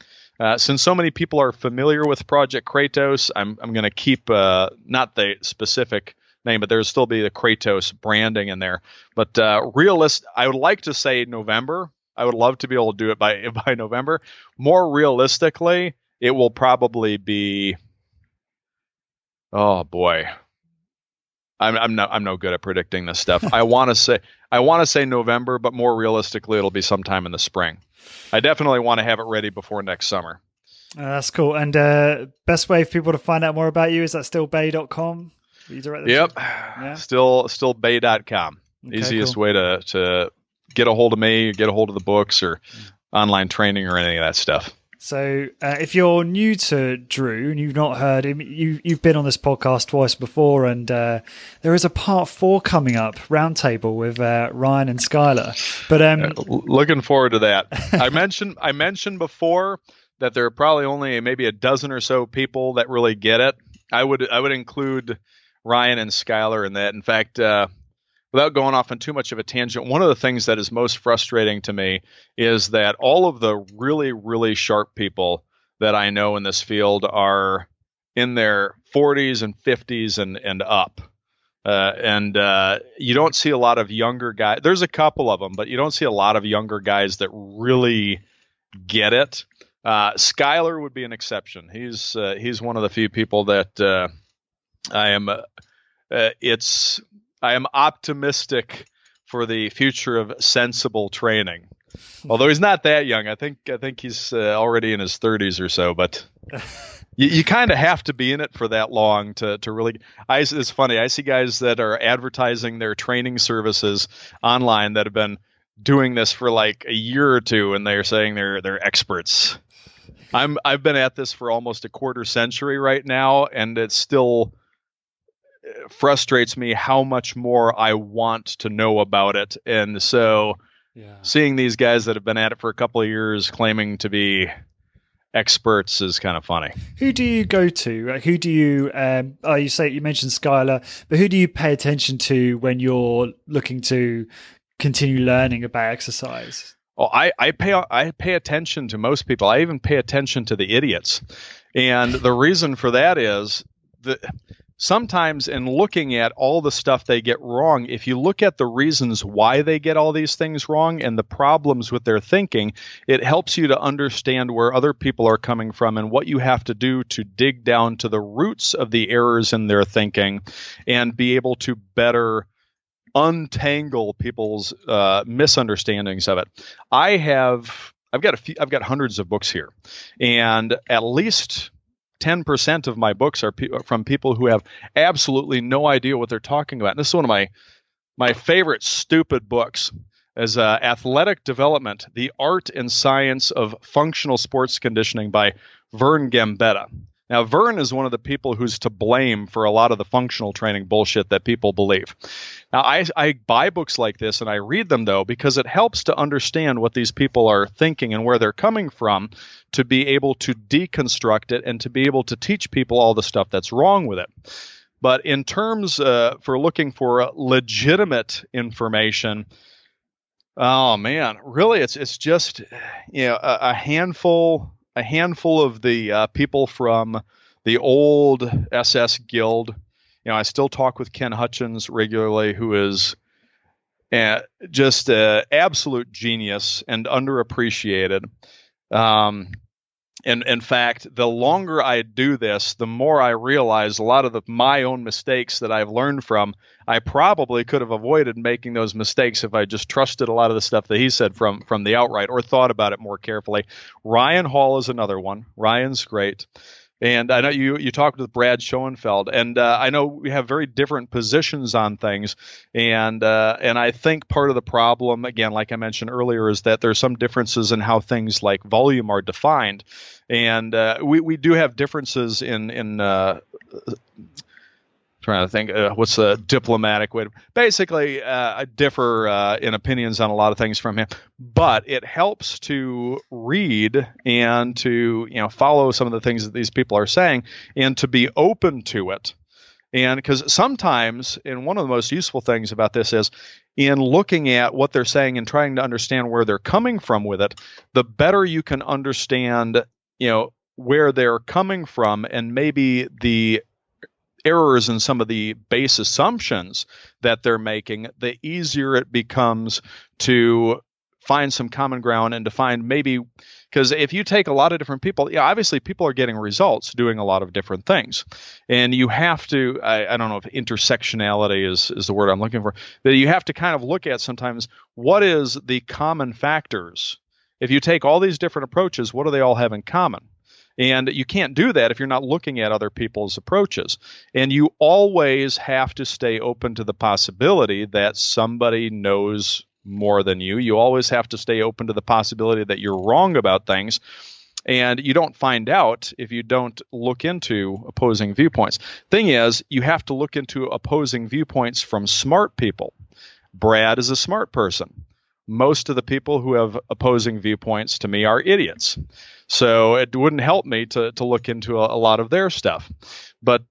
Since so many people are familiar with Project Kratos, I'm going to keep not the specific name, but there'll still be the Kratos branding in there. But I would like to say November. I would love to be able to do it by November. More realistically, it will probably be. Oh boy, I'm no good at predicting this stuff. I want to say November, but more realistically, it'll be sometime in the spring. I definitely want to have it ready before next summer. That's cool. And best way for people to find out more about you, is that still Baye.com? Yep. Yeah. Still Baye.com. Okay, easiest way to get a hold of me, get a hold of the books or online training or any of that stuff. So if you're new to Drew and you've not heard him, you've been on this podcast twice before, and there is a part 4 coming up, roundtable with Ryan and Skylar. But looking forward to that. I mentioned before that there are probably only maybe a dozen or so people that really get it. I would include Ryan and Skylar in that. In fact, without going off on too much of a tangent, one of the things that is most frustrating to me is that all of the really, really sharp people that I know in this field are in their 40s and 50s and up. And you don't see a lot of younger guys. There's a couple of them, but you don't see a lot of younger guys that really get it. Skylar would be an exception. He's one of the few people that I am optimistic for the future of sensible training. Although he's not that young. I think he's already in his 30s or so, but you kind of have to be in it for that long to really. It's funny. I see guys that are advertising their training services online that have been doing this for like a year or two, and they're saying they're experts. I've been at this for almost a quarter century right now, and it still frustrates me how much more I want to know about it. And so seeing these guys that have been at it for a couple of years claiming to be experts is kind of funny. Who do you go to? Who do you you mentioned Skylar, but who do you pay attention to when you're looking to continue learning about exercise? Oh, I pay attention to most people. I even pay attention to the idiots. And the reason for that is that sometimes in looking at all the stuff they get wrong, if you look at the reasons why they get all these things wrong and the problems with their thinking, it helps you to understand where other people are coming from and what you have to do to dig down to the roots of the errors in their thinking and be able to better untangle people's misunderstandings of it. I've got hundreds of books here, and at least 10% of my books are from people who have absolutely no idea what they're talking about. And this is one of my favorite stupid books is Athletic Development, The Art and Science of Functional Sports Conditioning by Vern Gambetta. Now, Vern is one of the people who's to blame for a lot of the functional training bullshit that people believe. Now, I buy books like this and I read them, though, because it helps to understand what these people are thinking and where they're coming from, to be able to deconstruct it and to be able to teach people all the stuff that's wrong with it. But in terms for looking for legitimate information, oh man, really, it's just a handful of the people from the old SS Guild. I still talk with Ken Hutchins regularly, who is just an absolute genius and underappreciated. And in fact, the longer I do this, the more I realize a lot of my own mistakes that I've learned from, I probably could have avoided making those mistakes if I just trusted a lot of the stuff that he said from the outright, or thought about it more carefully. Ryan Hall is another one. Ryan's great. And I know you talked with Brad Schoenfeld, and I know we have very different positions on things. And I think part of the problem, again, like I mentioned earlier, is that there's some differences in how things like volume are defined. And we do have differences in trying to think what's the diplomatic way to basically I differ in opinions on a lot of things from him, but it helps to read and to follow some of the things that these people are saying and to be open to it. And because sometimes, and one of the most useful things about this is in looking at what they're saying and trying to understand where they're coming from with it, the better you can understand where they're coming from and maybe the errors in some of the base assumptions that they're making, the easier it becomes to find some common ground and to find maybe, because if you take a lot of different people, obviously people are getting results doing a lot of different things. And you have to, I don't know if intersectionality is the word I'm looking for, that you have to kind of look at sometimes what is the common factors. If you take all these different approaches, what do they all have in common? And you can't do that if you're not looking at other people's approaches. And you always have to stay open to the possibility that somebody knows more than you. You always have to stay open to the possibility that you're wrong about things. And you don't find out if you don't look into opposing viewpoints. Thing is, you have to look into opposing viewpoints from smart people. Brad is a smart person. Most of the people who have opposing viewpoints to me are idiots. So it wouldn't help me to look into a lot of their stuff. But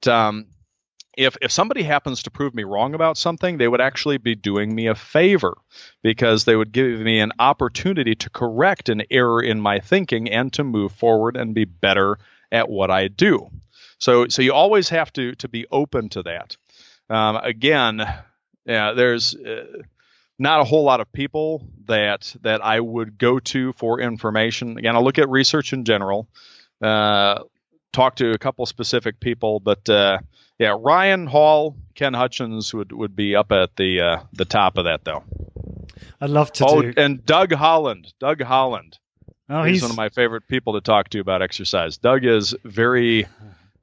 if somebody happens to prove me wrong about something, they would actually be doing me a favor, because they would give me an opportunity to correct an error in my thinking and to move forward and be better at what I do. So you always have to be open to that. Again, there's not a whole lot of people that I would go to for information. Again, I'll look at research in general, talk to a couple specific people, but Ryan Hall, Ken Hutchins would be up at the top of that, though. I'd love to and Doug Holland. Oh, he's one of my favorite people to talk to about exercise. Doug is very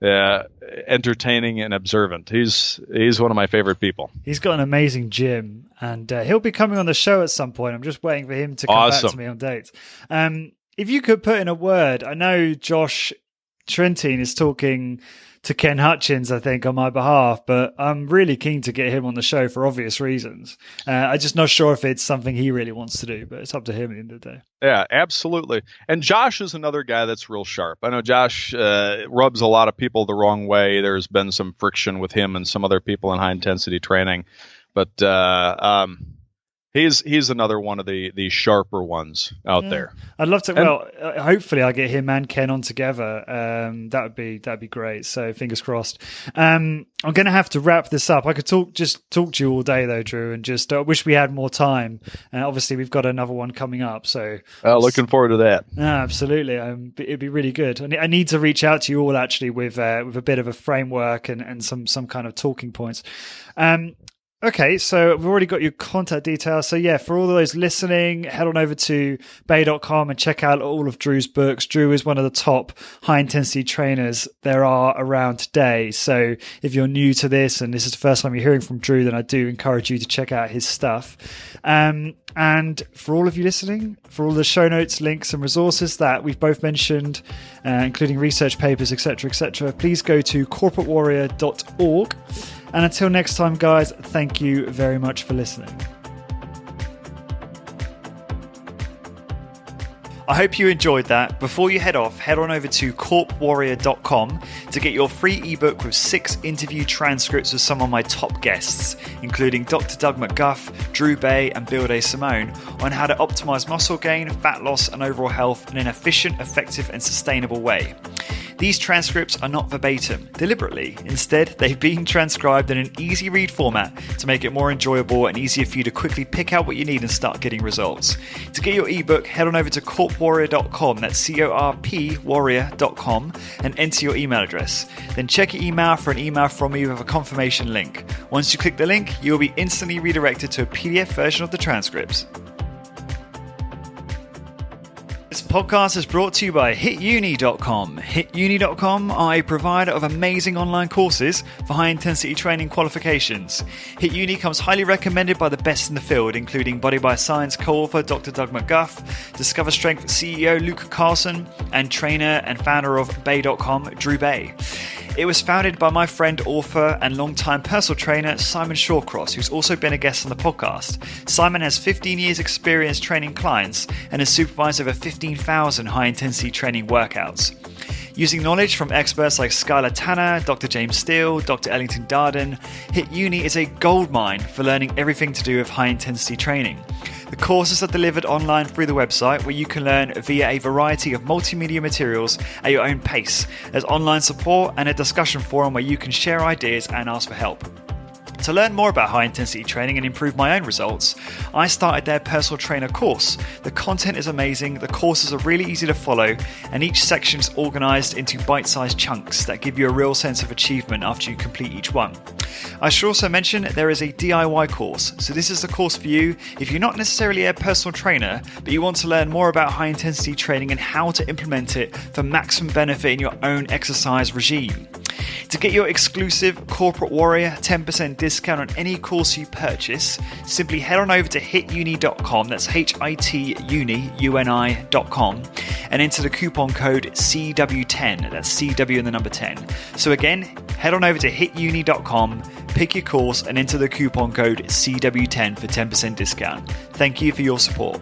entertaining and observant. He's one of my favorite people. He's got an amazing gym, and he'll be coming on the show at some point. I'm just waiting for him to come back to me on dates. If you could put in a word, I know Josh Trentine is talking to Ken Hutchins, I think, on my behalf, but I'm really keen to get him on the show for obvious reasons. I'm just not sure if it's something he really wants to do, but it's up to him at the end of the day. Yeah, absolutely. And Josh is another guy that's real sharp. I know Josh rubs a lot of people the wrong way. There's been some friction with him and some other people in high intensity training, but he's another one of the sharper ones out there. I'd love to. Hopefully I get him and Ken on together. That'd be great. So fingers crossed. I'm going to have to wrap this up. I could talk to you all day though, Drew, and just wish we had more time. Obviously we've got another one coming up. So looking forward to that. Absolutely. It'd be really good. I need to reach out to you all actually with a bit of a framework and some kind of talking points. Okay, so we've already got your contact details. So yeah, for all of those listening, head on over to Baye.com and check out all of Drew's books. Drew is one of the top high-intensity trainers there are around today. So if you're new to this and this is the first time you're hearing from Drew, then I do encourage you to check out his stuff. And for all of you listening, for all the show notes, links and resources that we've both mentioned, including research papers, etc., please go to corporatewarrior.org. And until next time, guys, thank you very much for listening. I hope you enjoyed that. Before you head off, head on over to corpwarrior.com to get your free ebook with 6 interview transcripts with some of my top guests, including Dr. Doug McGuff, Drew Baye, and Bill Simone, on how to optimize muscle gain, fat loss, and overall health in an efficient, effective, and sustainable way. These transcripts are not verbatim, deliberately. Instead, they've been transcribed in an easy read format to make it more enjoyable and easier for you to quickly pick out what you need and start getting results. To get your ebook, head on over to corpwarrior.com, that's CORP warrior.com, and enter your email address. Then check your email for an email from me with a confirmation link. Once you click the link, you'll be instantly redirected to a PDF version of the transcripts. This podcast is brought to you by HitUni.com. HitUni.com are a provider of amazing online courses for high-intensity training qualifications. HitUni comes highly recommended by the best in the field, including Body by Science co-author Dr. Doug McGuff, Discover Strength CEO Luke Carlson, and trainer and founder of Baye.com, Drew Baye. It was founded by my friend, author, and longtime personal trainer Simon Shawcross, who's also been a guest on the podcast. Simon has 15 years experience training clients and has supervised over 15,000 high-intensity training workouts. Using knowledge from experts like Skylar Tanner, Dr. James Steele, Dr. Ellington Darden, HitUni is a goldmine for learning everything to do with high-intensity training. The courses are delivered online through the website, where you can learn via a variety of multimedia materials at your own pace. There's online support and a discussion forum where you can share ideas and ask for help. To learn more about high-intensity training and improve my own results, I started their personal trainer course. The content is amazing, the courses are really easy to follow, and each section is organised into bite-sized chunks that give you a real sense of achievement after you complete each one. I should also mention there is a DIY course, so this is the course for you if you're not necessarily a personal trainer, but you want to learn more about high-intensity training and how to implement it for maximum benefit in your own exercise regime. To get your exclusive Corporate Warrior 10% discount on any course you purchase, simply head on over to hituni.com, that's HITUNI.com, and enter the coupon code CW10, that's CW and the number 10. So again, head on over to hituni.com, pick your course, and enter the coupon code CW10 for 10% discount. Thank you for your support.